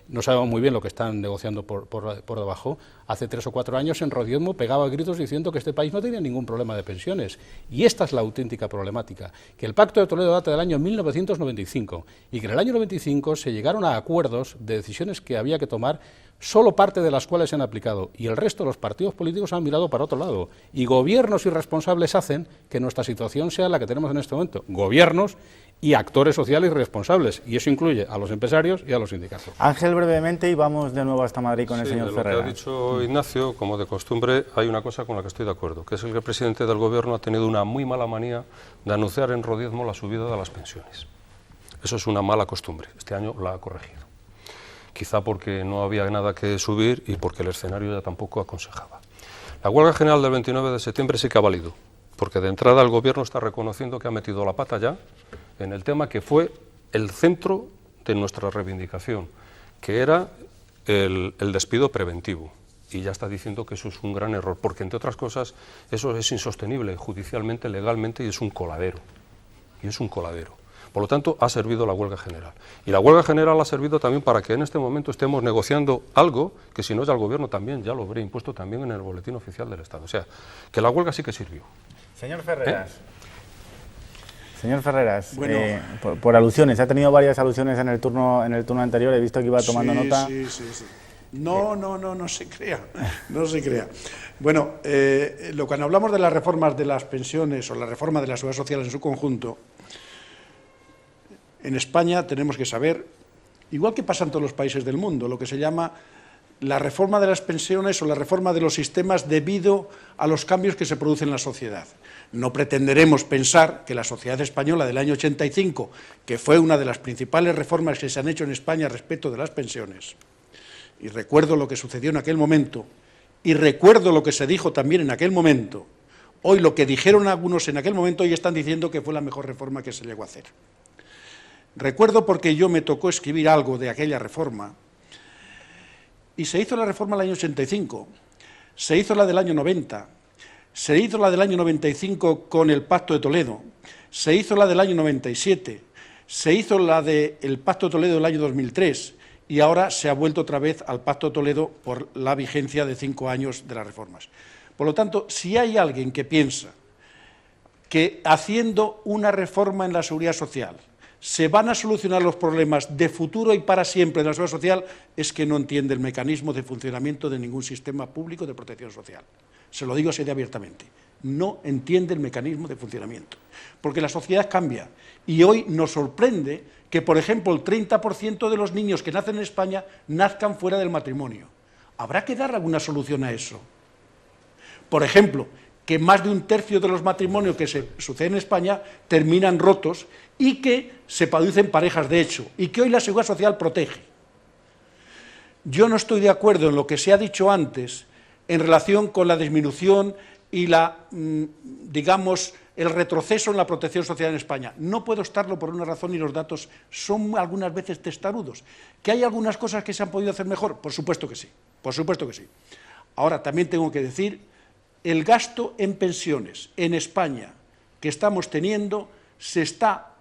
[SPEAKER 3] no sabemos muy bien lo que están negociando por debajo. Hace 3 o 4 años en Rodiezmo pegaba gritos diciendo que este país no tenía ningún problema de pensiones. Y esta es la auténtica problemática, que el Pacto de Toledo data del año 1995 y que en el año 95 se llegaron a acuerdos de decisiones que había que tomar, solo parte de las cuales se han aplicado y el resto de los partidos políticos han mirado para otro lado. Y gobiernos irresponsables hacen que nuestra situación sea la que tenemos en este momento. Gobiernos y actores sociales responsables, y eso incluye a los empresarios y a los sindicatos.
[SPEAKER 1] Ángel, brevemente, y vamos de nuevo hasta Madrid con el señor Ferreras.
[SPEAKER 4] Lo que ha dicho Ignacio, como de costumbre, hay una cosa con la que estoy de acuerdo, que es el presidente del gobierno ha tenido una muy mala manía de anunciar en Rodiezmo la subida de las pensiones. Eso es una mala costumbre, este año la ha corregido. Quizá porque no había nada que subir y porque el escenario ya tampoco aconsejaba. La huelga general del 29 de septiembre sí que ha valido, porque de entrada el gobierno está reconociendo que ha metido la pata ya en el tema que fue el centro de nuestra reivindicación, que era el despido preventivo. Y ya está diciendo que eso es un gran error, porque entre otras cosas eso es insostenible judicialmente, legalmente, y es un coladero. Por lo tanto, ha servido la huelga general. Y la huelga general ha servido también para que en este momento estemos negociando algo que si no es al gobierno también ya lo habría impuesto también en el boletín oficial del Estado. O sea, que la huelga sí que sirvió.
[SPEAKER 1] Señor Ferreras. Señor Ferreras, bueno, por alusiones, ha tenido varias alusiones en el turno anterior, he visto que iba tomando nota.
[SPEAKER 2] Sí. No se crea, no se crea. Bueno, cuando hablamos de las reformas de las pensiones o la reforma de la seguridad social en su conjunto, en España tenemos que saber, igual que pasa en todos los países del mundo, lo que se llama la reforma de las pensiones o la reforma de los sistemas debido a los cambios que se producen en la sociedad. No pretenderemos pensar que la sociedad española del año 85, que fue una de las principales reformas que se han hecho en España respecto de las pensiones, y recuerdo lo que sucedió en aquel momento, y recuerdo lo que se dijo también en aquel momento, hoy lo que dijeron algunos en aquel momento, hoy están diciendo que fue la mejor reforma que se llegó a hacer. Recuerdo porque yo me tocó escribir algo de aquella reforma, y se hizo la reforma del año 85, se hizo la del año 90, se hizo la del año 95 con el Pacto de Toledo, se hizo la del año 97, se hizo la del Pacto de Toledo del año 2003 y ahora se ha vuelto otra vez al Pacto de Toledo por la vigencia de 5 años de las reformas. Por lo tanto, si hay alguien que piensa que haciendo una reforma en la seguridad social se van a solucionar los problemas de futuro y para siempre de la seguridad social, es que no entiende el mecanismo de funcionamiento de ningún sistema público de protección social. Se lo digo así de abiertamente. No entiende el mecanismo de funcionamiento. Porque la sociedad cambia. Y hoy nos sorprende que, por ejemplo, el 30% de los niños que nacen en España nazcan fuera del matrimonio. Habrá que dar alguna solución a eso. Por ejemplo, que más de 1/3 de los matrimonios que se suceden en España terminan rotos y que se producen parejas de hecho, y que hoy la Seguridad Social protege. Yo no estoy de acuerdo en lo que se ha dicho antes en relación con la disminución y la, digamos, el retroceso en la protección social en España. No puedo estarlo por una razón y los datos son algunas veces testarudos. ¿Que hay algunas cosas que se han podido hacer mejor? Por supuesto que sí, por supuesto que sí. Ahora, también tengo que decir, el gasto en pensiones en España que estamos teniendo se está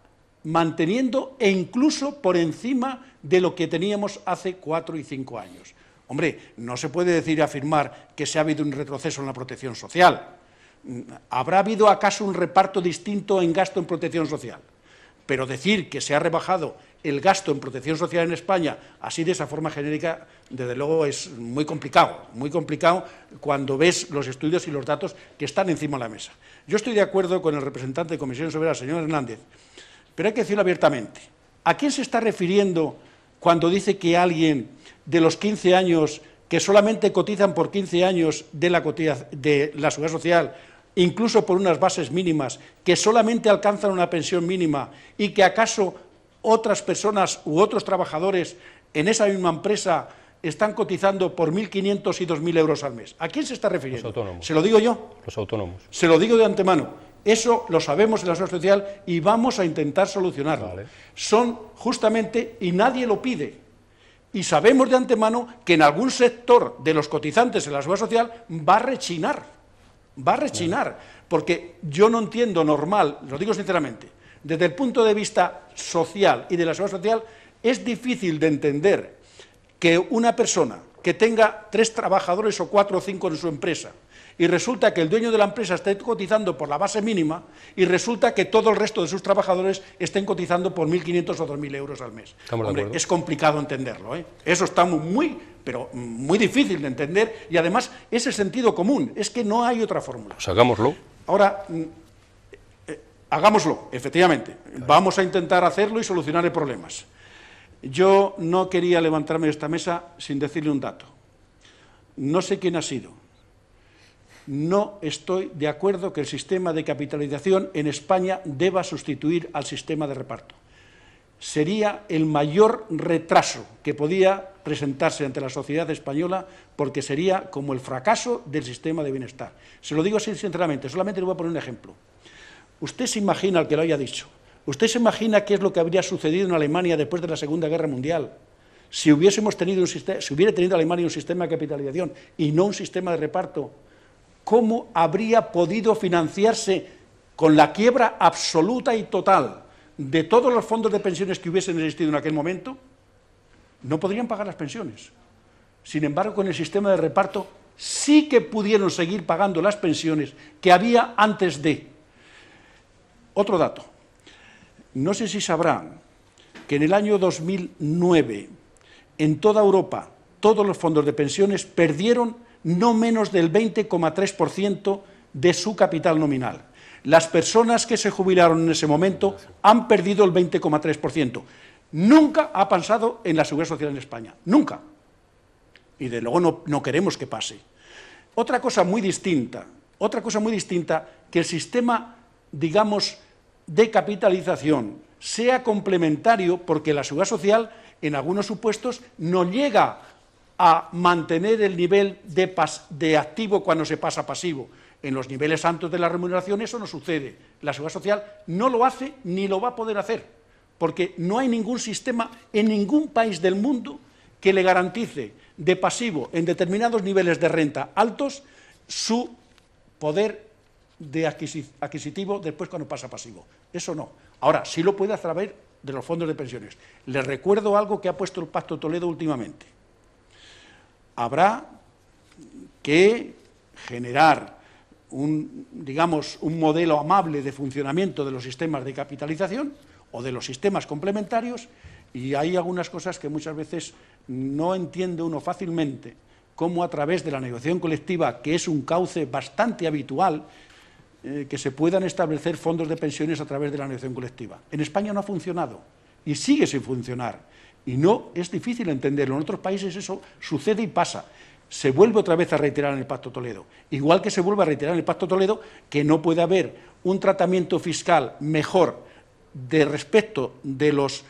[SPEAKER 2] manteniendo e incluso por encima de lo que teníamos hace 4 y 5 años. Hombre, no se puede decir y afirmar que se ha habido un retroceso en la protección social. ¿Habrá habido acaso un reparto distinto en gasto en protección social? Pero decir que se ha rebajado el gasto en protección social en España, así de esa forma genérica, desde luego es muy complicado cuando ves los estudios y los datos que están encima de la mesa. Yo estoy de acuerdo con el representante de Comisiones Obreras, señor Hernández, pero hay que decirlo abiertamente. ¿A quién se está refiriendo cuando dice que alguien de los 15 años que solamente cotizan por 15 años de la Seguridad Social, incluso por unas bases mínimas, que solamente alcanzan una pensión mínima y que acaso otras personas u otros trabajadores en esa misma empresa están cotizando por 1.500 y 2.000 euros al mes? ¿A quién se está refiriendo?
[SPEAKER 4] Los autónomos.
[SPEAKER 2] ¿Se lo digo yo?
[SPEAKER 4] Los autónomos.
[SPEAKER 2] Se lo digo de antemano. Eso lo sabemos en la Seguridad Social y vamos a intentar solucionarlo. Vale. Son justamente, y nadie lo pide, y sabemos de antemano que en algún sector de los cotizantes en la Seguridad Social va a rechinar, porque yo no entiendo normal, lo digo sinceramente, desde el punto de vista social y de la Seguridad Social, es difícil de entender que una persona que tenga 3 trabajadores o 4 o 5 en su empresa, y resulta que el dueño de la empresa esté cotizando por la base mínima y resulta que todo el resto de sus trabajadores estén cotizando por 1.500 o 2.000 euros al mes. Hombre, es complicado entenderlo, ¿eh? Eso está muy difícil de entender y además es el sentido común, es que no hay otra fórmula.
[SPEAKER 4] Pues hagámoslo.
[SPEAKER 2] Ahora, hagámoslo, efectivamente. Claro. Vamos a intentar hacerlo y solucionar problemas. Yo no quería levantarme de esta mesa sin decirle un dato. No sé quién ha sido. No estoy de acuerdo que el sistema de capitalización en España deba sustituir al sistema de reparto. Sería el mayor retraso que podía presentarse ante la sociedad española porque sería como el fracaso del sistema de bienestar. Se lo digo así sinceramente, solamente le voy a poner un ejemplo. Usted se imagina, al que lo haya dicho, usted se imagina qué es lo que habría sucedido en Alemania después de la Segunda Guerra Mundial si hubiera tenido Alemania un sistema de capitalización y no un sistema de reparto. ¿Cómo habría podido financiarse con la quiebra absoluta y total de todos los fondos de pensiones que hubiesen existido en aquel momento? No podrían pagar las pensiones. Sin embargo, con el sistema de reparto sí que pudieron seguir pagando las pensiones que había antes de. Otro dato. No sé si sabrán que en el año 2009, en toda Europa, todos los fondos de pensiones perdieron no menos del 20,3% de su capital nominal. Las personas que se jubilaron en ese momento han perdido el 20,3%. Nunca ha pasado en la Seguridad Social en España, nunca. Y de luego no queremos que pase. Otra cosa muy distinta, que el sistema, digamos, de capitalización sea complementario, porque la Seguridad Social, en algunos supuestos, no llega a mantener el nivel de activo cuando se pasa a pasivo. En los niveles altos de la remuneración eso no sucede. La Seguridad Social no lo hace ni lo va a poder hacer, porque no hay ningún sistema en ningún país del mundo que le garantice de pasivo en determinados niveles de renta altos su poder de adquisitivo después cuando pasa a pasivo. Eso no. Ahora, sí lo puede a través de los fondos de pensiones. Les recuerdo algo que ha puesto el Pacto Toledo últimamente. Habrá que generar un modelo amable de funcionamiento de los sistemas de capitalización o de los sistemas complementarios, y hay algunas cosas que muchas veces no entiende uno fácilmente, como a través de la negociación colectiva, que es un cauce bastante habitual, que se puedan establecer fondos de pensiones a través de la negociación colectiva. En España no ha funcionado y sigue sin funcionar. Y no es difícil entenderlo. En otros países eso sucede y pasa. Se vuelve otra vez a reiterar en el Pacto Toledo. Igual que se vuelve a reiterar en el Pacto Toledo que no puede haber un tratamiento fiscal mejor de respecto de los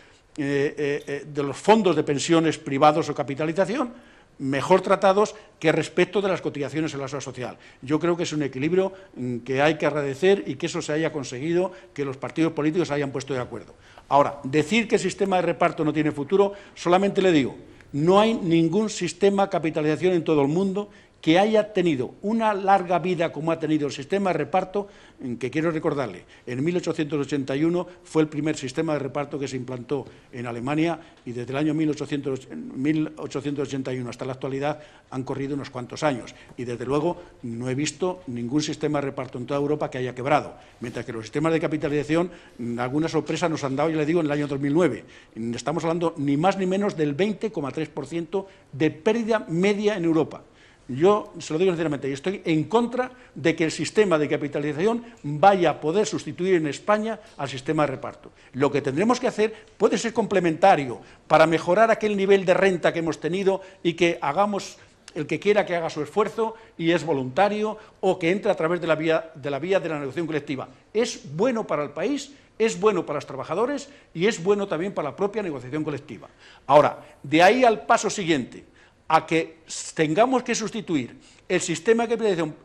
[SPEAKER 2] fondos de pensiones privados o capitalización mejor tratados que respecto de las cotizaciones en la seguridad social. Yo creo que es un equilibrio que hay que agradecer y que eso se haya conseguido, que los partidos políticos se hayan puesto de acuerdo. Ahora, decir que el sistema de reparto no tiene futuro, solamente le digo, no hay ningún sistema de capitalización en todo el mundo que haya tenido una larga vida como ha tenido el sistema de reparto, que quiero recordarle, en 1881 fue el primer sistema de reparto que se implantó en Alemania y desde el año 1881 hasta la actualidad han corrido unos cuantos años y desde luego no he visto ningún sistema de reparto en toda Europa que haya quebrado, mientras que los sistemas de capitalización alguna sorpresa nos han dado, ya le digo, en el año 2009. Estamos hablando ni más ni menos del 20,3% de pérdida media en Europa. Yo, se lo digo sinceramente, y estoy en contra de que el sistema de capitalización vaya a poder sustituir en España al sistema de reparto. Lo que tendremos que hacer puede ser complementario para mejorar aquel nivel de renta que hemos tenido y que hagamos, el que quiera que haga su esfuerzo y es voluntario o que entre a través de la vía de la negociación colectiva. Es bueno para el país, es bueno para los trabajadores y es bueno también para la propia negociación colectiva. Ahora, de ahí al paso siguiente, a que tengamos que sustituir el sistema de capitalización,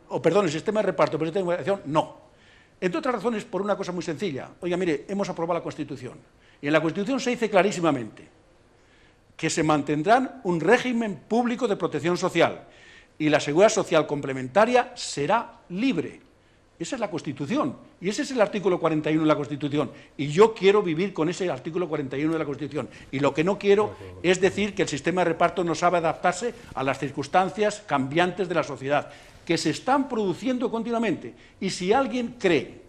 [SPEAKER 2] el sistema de reparto por el sistema de capitalización, no. Entre otras razones, por una cosa muy sencilla. Oiga, mire, hemos aprobado la Constitución. Y en la Constitución se dice clarísimamente que se mantendrán un régimen público de protección social y la seguridad social complementaria será libre. Esa es la Constitución, y ese es el artículo 41 de la Constitución, y yo quiero vivir con ese artículo 41 de la Constitución, y lo que no quiero es decir que el sistema de reparto no sabe adaptarse a las circunstancias cambiantes de la sociedad, que se están produciendo continuamente, y si alguien cree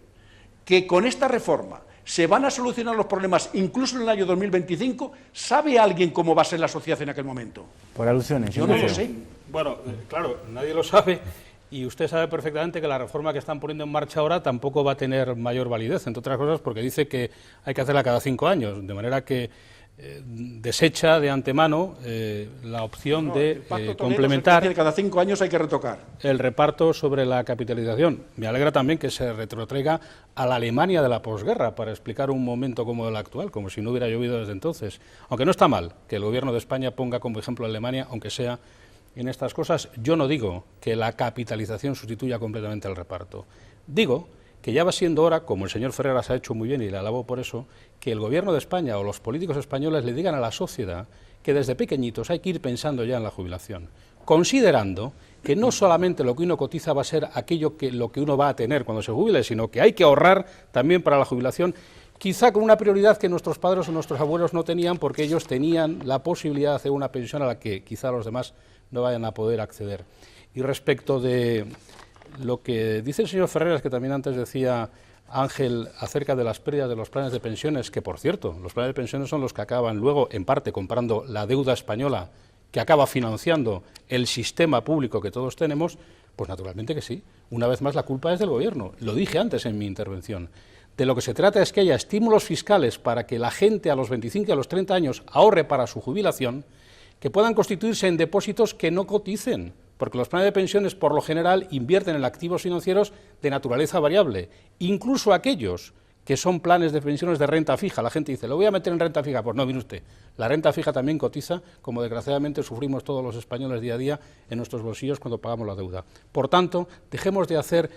[SPEAKER 2] que con esta reforma se van a solucionar los problemas incluso en el año 2025, ¿sabe alguien cómo va a ser la sociedad en aquel momento?
[SPEAKER 1] Por alusiones.
[SPEAKER 2] Yo no lo sé.
[SPEAKER 3] Bueno, claro, nadie lo sabe. Y usted sabe perfectamente que la reforma que están poniendo en marcha ahora tampoco va a tener mayor validez, entre otras cosas porque dice que hay que hacerla cada 5 años, de manera que desecha de antemano la opción de complementar.
[SPEAKER 2] Cada 5 años hay que retocar
[SPEAKER 3] el reparto sobre la capitalización. Me alegra también que se retrotraiga a la Alemania de la posguerra para explicar un momento como el actual, como si no hubiera llovido desde entonces. Aunque no está mal que el gobierno de España ponga como ejemplo a Alemania, aunque sea en estas cosas. Yo no digo que la capitalización sustituya completamente al reparto. Digo que ya va siendo hora, como el señor Ferreras ha hecho muy bien y le alabo por eso, que el gobierno de España o los políticos españoles le digan a la sociedad que desde pequeñitos hay que ir pensando ya en la jubilación, considerando que no solamente lo que uno cotiza va a ser lo que uno va a tener cuando se jubile, sino que hay que ahorrar también para la jubilación, quizá con una prioridad que nuestros padres o nuestros abuelos no tenían, porque ellos tenían la posibilidad de hacer una pensión a la que quizá los demás no vayan a poder acceder. Y respecto de lo que dice el señor Ferreras, que también antes decía Ángel, acerca de las pérdidas de los planes de pensiones, que por cierto, los planes de pensiones son los que acaban luego, en parte, comprando la deuda española, que acaba financiando el sistema público que todos tenemos, pues naturalmente que sí. Una vez más, la culpa es del gobierno. Lo dije antes en mi intervención. De lo que se trata es que haya estímulos fiscales para que la gente a los 25 y a los 30 años ahorre para su jubilación, que puedan constituirse en depósitos que no coticen, porque los planes de pensiones por lo general invierten en activos financieros de naturaleza variable, incluso aquellos que son planes de pensiones de renta fija. La gente dice, lo voy a meter en renta fija. Pues no, mire usted, la renta fija también cotiza, como desgraciadamente sufrimos todos los españoles día a día en nuestros bolsillos cuando pagamos la deuda. Por tanto, dejemos de hacer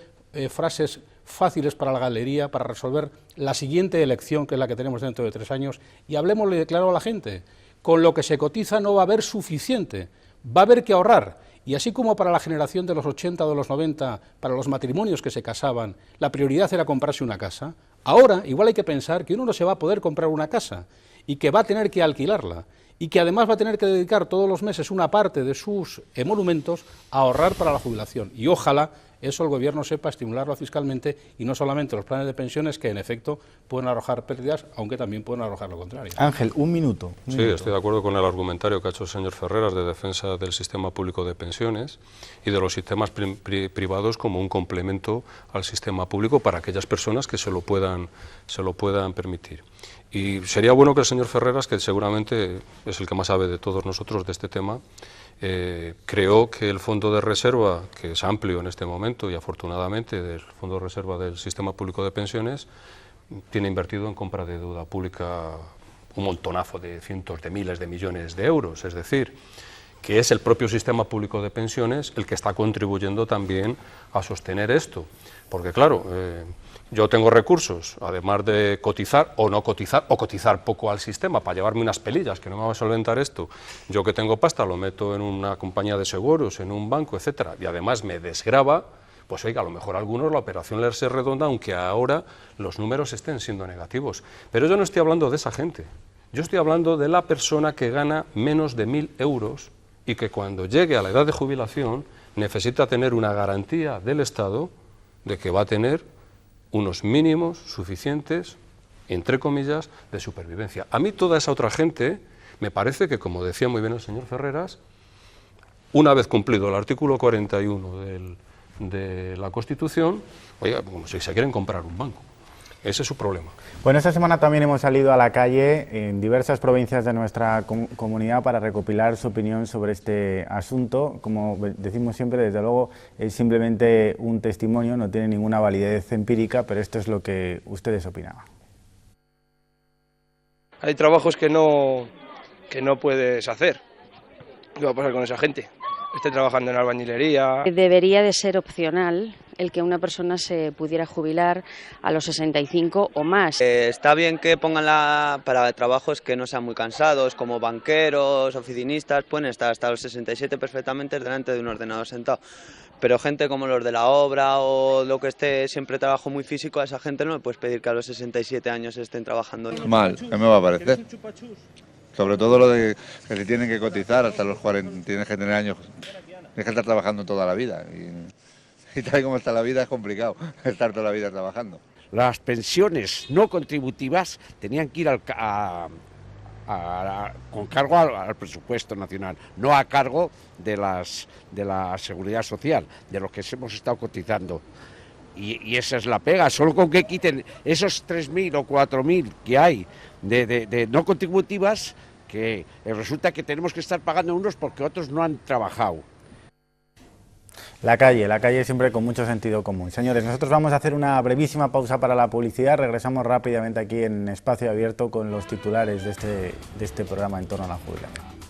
[SPEAKER 3] frases fáciles para la galería, para resolver la siguiente elección, que es la que tenemos dentro de 3 años, y hablemosle claro a la gente. Con lo que se cotiza no va a haber suficiente, va a haber que ahorrar. Y así como para la generación de los 80 o de los 90, para los matrimonios que se casaban, la prioridad era comprarse una casa, ahora igual hay que pensar que uno no se va a poder comprar una casa y que va a tener que alquilarla y que además va a tener que dedicar todos los meses una parte de sus emolumentos a ahorrar para la jubilación. Y ojalá eso el gobierno sepa estimularlo fiscalmente y no solamente los planes de pensiones que en efecto pueden arrojar pérdidas, aunque también pueden arrojar lo contrario.
[SPEAKER 1] Ángel, un minuto.
[SPEAKER 4] Sí, estoy de acuerdo con el argumentario que ha hecho el señor Ferreras de defensa del sistema público de pensiones y de los sistemas privados como un complemento al sistema público para aquellas personas que se lo puedan permitir. Y sería bueno que el señor Ferreras, que seguramente es el que más sabe de todos nosotros de este tema, creó que el fondo de reserva, que es amplio en este momento y afortunadamente del fondo de reserva del sistema público de pensiones, tiene invertido en compra de deuda pública un montonazo de cientos de miles de millones de euros. Es decir, que es el propio sistema público de pensiones el que está contribuyendo también a sostener esto. Porque claro, yo tengo recursos, además de cotizar o no cotizar, o cotizar poco al sistema para llevarme unas pelillas, que no me va a solventar esto. Yo que tengo pasta lo meto en una compañía de seguros, en un banco, etcétera, y además me desgrava, pues oiga, a lo mejor a algunos la operación les es redonda, aunque ahora los números estén siendo negativos. Pero yo no estoy hablando de esa gente, yo estoy hablando de la persona que gana menos de 1.000 euros y que cuando llegue a la edad de jubilación necesita tener una garantía del Estado de que va a tener unos mínimos suficientes, entre comillas, de supervivencia. A mí toda esa otra gente me parece que, como decía muy bien el señor Ferreras, una vez cumplido el artículo 41 de la Constitución, oiga, como si se quieren comprar un banco. Ese es su problema.
[SPEAKER 1] Bueno, esta semana también hemos salido a la calle en diversas provincias de nuestra comunidad para recopilar su opinión sobre este asunto. Como decimos siempre, desde luego es simplemente un testimonio, no tiene ninguna validez empírica, pero esto es lo que ustedes opinaban.
[SPEAKER 7] Hay trabajos que no puedes hacer. ¿Qué va a pasar con esa gente? Esté trabajando en albañilería.
[SPEAKER 8] Debería de ser opcional el que una persona se pudiera jubilar a los 65 o más.
[SPEAKER 9] Está bien que pongan para trabajos que no sean muy cansados, como banqueros, oficinistas, pueden estar hasta los 67 perfectamente delante de un ordenador sentado. Pero gente como los de la obra o lo que esté siempre trabajo muy físico, a esa gente no le puedes pedir que a los 67 años estén trabajando.
[SPEAKER 10] Mal, ¿qué me va a parecer? Sobre todo lo de que se tienen que cotizar hasta los 40, tienes que tener años, tienes que estar trabajando toda la vida. Y tal como está la vida es complicado estar toda la vida trabajando.
[SPEAKER 11] Las pensiones no contributivas tenían que ir con cargo al presupuesto nacional, no a cargo de la seguridad social, de lo que hemos estado cotizando. Y esa es la pega, solo con que quiten esos 3.000 o 4.000 que hay de no contributivas, que resulta que tenemos que estar pagando unos porque otros no han trabajado.
[SPEAKER 1] La calle siempre con mucho sentido común. Señores, nosotros vamos a hacer una brevísima pausa para la publicidad, regresamos rápidamente aquí en Espacio Abierto con los titulares de este programa en torno a la jubilación.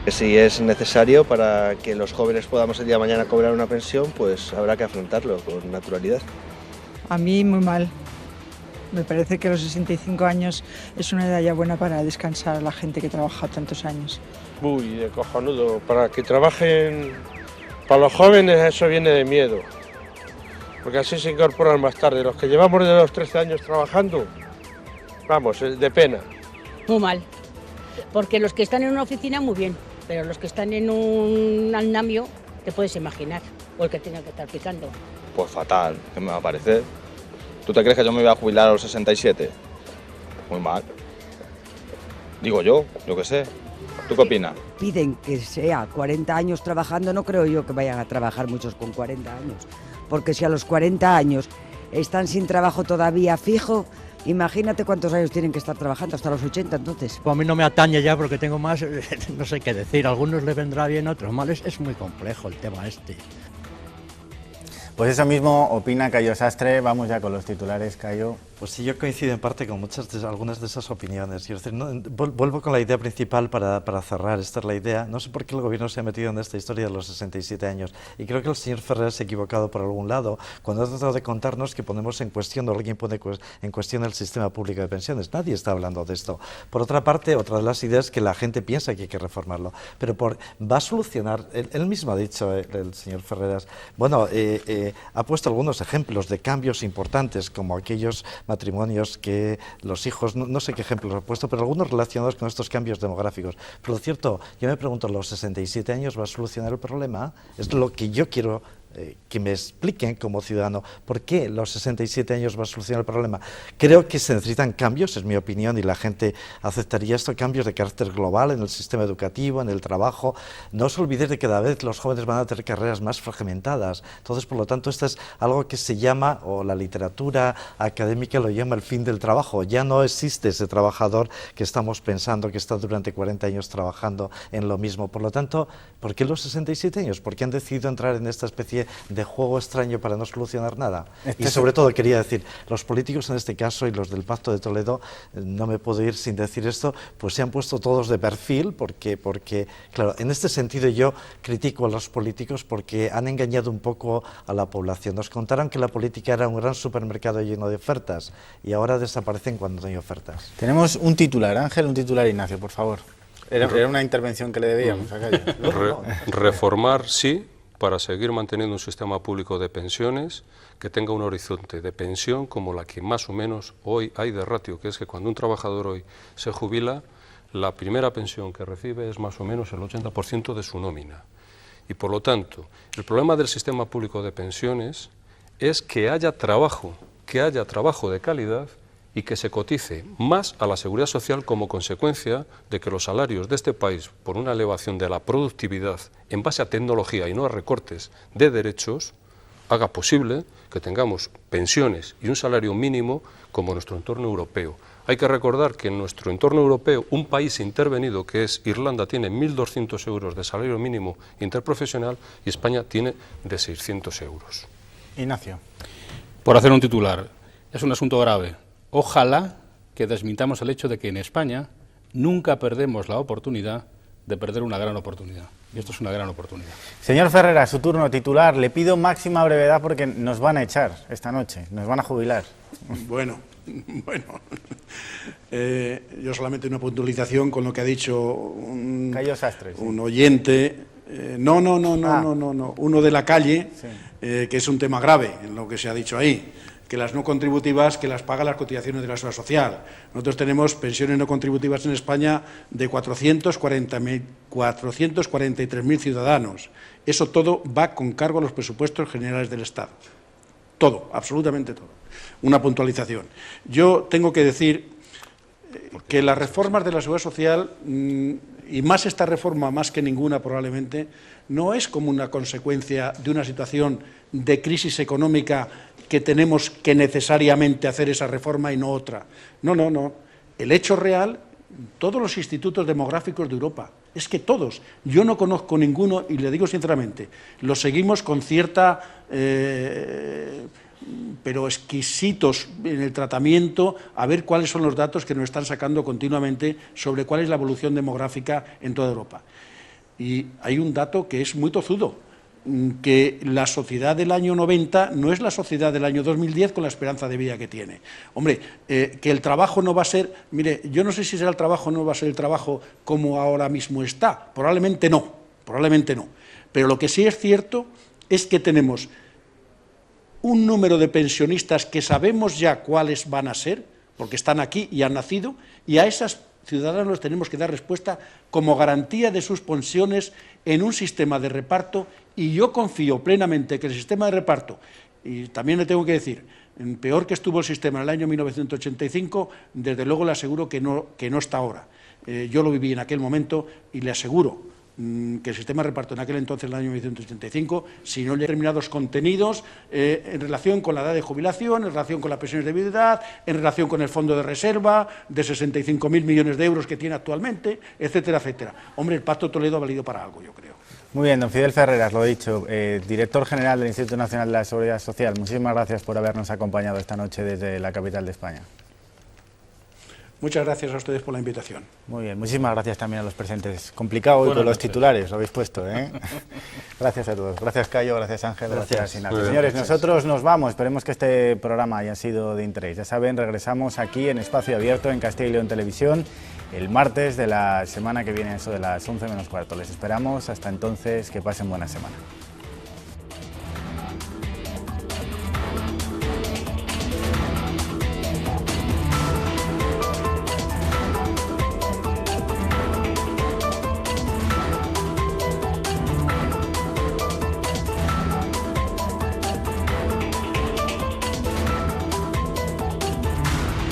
[SPEAKER 12] Si es necesario para que los jóvenes podamos el día de mañana cobrar una pensión, pues habrá que afrontarlo con naturalidad.
[SPEAKER 13] A mí muy mal. Me parece que los 65 años es una edad ya buena para descansar a la gente que trabaja tantos años.
[SPEAKER 7] Uy, de cojonudo. Para que trabajen, para los jóvenes eso viene de miedo. Porque así se incorporan más tarde. Los que llevamos de los 13 años trabajando, vamos, de pena.
[SPEAKER 14] Muy mal. Porque los que están en una oficina muy bien, pero los que están en un andamio, te puedes imaginar, o el que tenga que estar picando.
[SPEAKER 15] Pues fatal, ¿qué me va a parecer? ¿Tú te crees que yo me voy a jubilar a los 67? Muy mal. Digo yo qué sé. ¿Tú qué opinas?
[SPEAKER 16] Piden que sea 40 años trabajando, no creo yo que vayan a trabajar muchos con 40 años, porque si a los 40 años están sin trabajo todavía fijo, imagínate cuántos años tienen que estar trabajando, hasta los 80 entonces.
[SPEAKER 17] Pues a mí no me atañe ya porque tengo más, no sé qué decir, a algunos les vendrá bien, a otros mal, es muy complejo el tema este.
[SPEAKER 1] Pues eso mismo opina Cayo Sastre. Vamos ya con los titulares, Cayo.
[SPEAKER 5] Pues sí, yo coincido en parte con algunas de esas opiniones. Quiero decir, vuelvo con la idea principal para cerrar. Esta es la idea. No sé por qué el gobierno se ha metido en esta historia de los 67 años. Y creo que el señor Ferrer se ha equivocado por algún lado cuando ha tratado de contarnos que ponemos en cuestión, o alguien pone en cuestión el sistema público de pensiones. Nadie está hablando de esto. Por otra parte, otra de las ideas es que la gente piensa que hay que reformarlo. Pero va a solucionar, él mismo ha dicho, el señor Ferreras, bueno, ha puesto algunos ejemplos de cambios importantes, como aquellos matrimonios que los hijos, no sé qué ejemplos ha puesto, pero algunos relacionados con estos cambios demográficos. Pero lo cierto, yo me pregunto, ¿los 67 años va a solucionar el problema? Es lo que yo quiero que me expliquen como ciudadano por qué los 67 años va a solucionar el problema. Creo que se necesitan cambios, es mi opinión, y la gente aceptaría esto, cambios de carácter global en el sistema educativo, en el trabajo. No os olvidéis de que cada vez los jóvenes van a tener carreras más fragmentadas. Entonces, por lo tanto, esto es algo que se llama, o la literatura académica lo llama el fin del trabajo. Ya no existe ese trabajador que estamos pensando que está durante 40 años trabajando en lo mismo. Por lo tanto, ¿por qué los 67 años? ¿Por qué han decidido entrar en esta especie de juego extraño para no solucionar nada? Y sobre todo quería decir, los políticos en este caso y los del Pacto de Toledo, no me puedo ir sin decir esto, pues se han puesto todos de perfil porque claro, en este sentido yo critico a los políticos porque han engañado un poco a la población. Nos contaron que la política era un gran supermercado lleno de ofertas y ahora desaparecen cuando no hay ofertas.
[SPEAKER 1] Tenemos un titular, Ángel, un titular, Ignacio, por favor. Era una intervención que le debíamos a Cayo.
[SPEAKER 4] Reformar sí, para seguir manteniendo un sistema público de pensiones que tenga un horizonte de pensión como la que más o menos hoy hay de ratio, que es que cuando un trabajador hoy se jubila, la primera pensión que recibe es más o menos el 80% de su nómina. Y por lo tanto, el problema del sistema público de pensiones es que haya trabajo de calidad y que se cotice más a la seguridad social como consecuencia de que los salarios de este país, por una elevación de la productividad en base a tecnología y no a recortes de derechos, haga posible que tengamos pensiones y un salario mínimo como nuestro entorno europeo. Hay que recordar que en nuestro entorno europeo, un país intervenido, que es Irlanda, tiene 1.200 euros de salario mínimo interprofesional y España tiene de 600 euros.
[SPEAKER 1] Ignacio.
[SPEAKER 3] Por hacer un titular, es un asunto grave. Ojalá que desmintamos el hecho de que en España nunca perdemos la oportunidad de perder una gran oportunidad. Y esto es una gran oportunidad.
[SPEAKER 1] Señor Ferrera, su turno titular. Le pido máxima brevedad porque nos van a echar esta noche, nos van a jubilar.
[SPEAKER 2] Bueno, yo solamente una puntualización con lo que ha dicho un oyente. No, uno de la calle, sí. Que es un tema grave en lo que se ha dicho ahí. Que las no contributivas, que las pagan las cotizaciones de la Seguridad Social. Nosotros tenemos pensiones no contributivas en España de 443.000 ciudadanos. Eso todo va con cargo a los presupuestos generales del Estado. Todo, absolutamente todo. Una puntualización. Yo tengo que decir que las reformas de la Seguridad Social, y más esta reforma, más que ninguna probablemente, no es como una consecuencia de una situación de crisis económica que tenemos que necesariamente hacer esa reforma y no otra. No. El hecho real, todos los institutos demográficos de Europa, es que todos, yo no conozco ninguno, y le digo sinceramente, lo seguimos con cierta, pero exquisitos en el tratamiento, a ver cuáles son los datos que nos están sacando continuamente sobre cuál es la evolución demográfica en toda Europa. Y hay un dato que es muy tozudo, que la sociedad del año 90 no es la sociedad del año 2010 con la esperanza de vida que tiene. Hombre, que el trabajo no va a ser, mire, yo no sé si será el trabajo o no va a ser el trabajo como ahora mismo está, probablemente no, pero lo que sí es cierto es que tenemos un número de pensionistas que sabemos ya cuáles van a ser, porque están aquí y han nacido, y a esas ciudadanos tenemos que dar respuesta como garantía de sus pensiones en un sistema de reparto, y yo confío plenamente que el sistema de reparto, y también le tengo que decir, peor que estuvo el sistema en el año 1985, desde luego le aseguro que no está ahora. Yo lo viví en aquel momento y le aseguro que el sistema de reparto en aquel entonces, en el año 1985, si no determinados contenidos en relación con la edad de jubilación, en relación con las pensiones de viudedad, en relación con el fondo de reserva de 65.000 millones de euros que tiene actualmente, etcétera, etcétera. Hombre, el Pacto de Toledo ha valido para algo, yo creo.
[SPEAKER 1] Muy bien, don Fidel Ferreras, lo he dicho, director general del Instituto Nacional de la Seguridad Social. Muchísimas gracias por habernos acompañado esta noche desde la capital de España.
[SPEAKER 2] Muchas gracias a ustedes por la invitación.
[SPEAKER 1] Muy bien, muchísimas gracias también a los presentes. Complicado hoy con los titulares, lo habéis puesto, ¿eh? Gracias a todos. Gracias, Cayo, gracias, Ángel, gracias Ignacio. Señores, nosotros nos vamos. Esperemos que este programa haya sido de interés. Ya saben, regresamos aquí en Espacio Abierto, en Castilla y León Televisión, el martes de la semana que viene, eso de las 11 menos cuarto. Les esperamos. Hasta entonces, que pasen buena semana.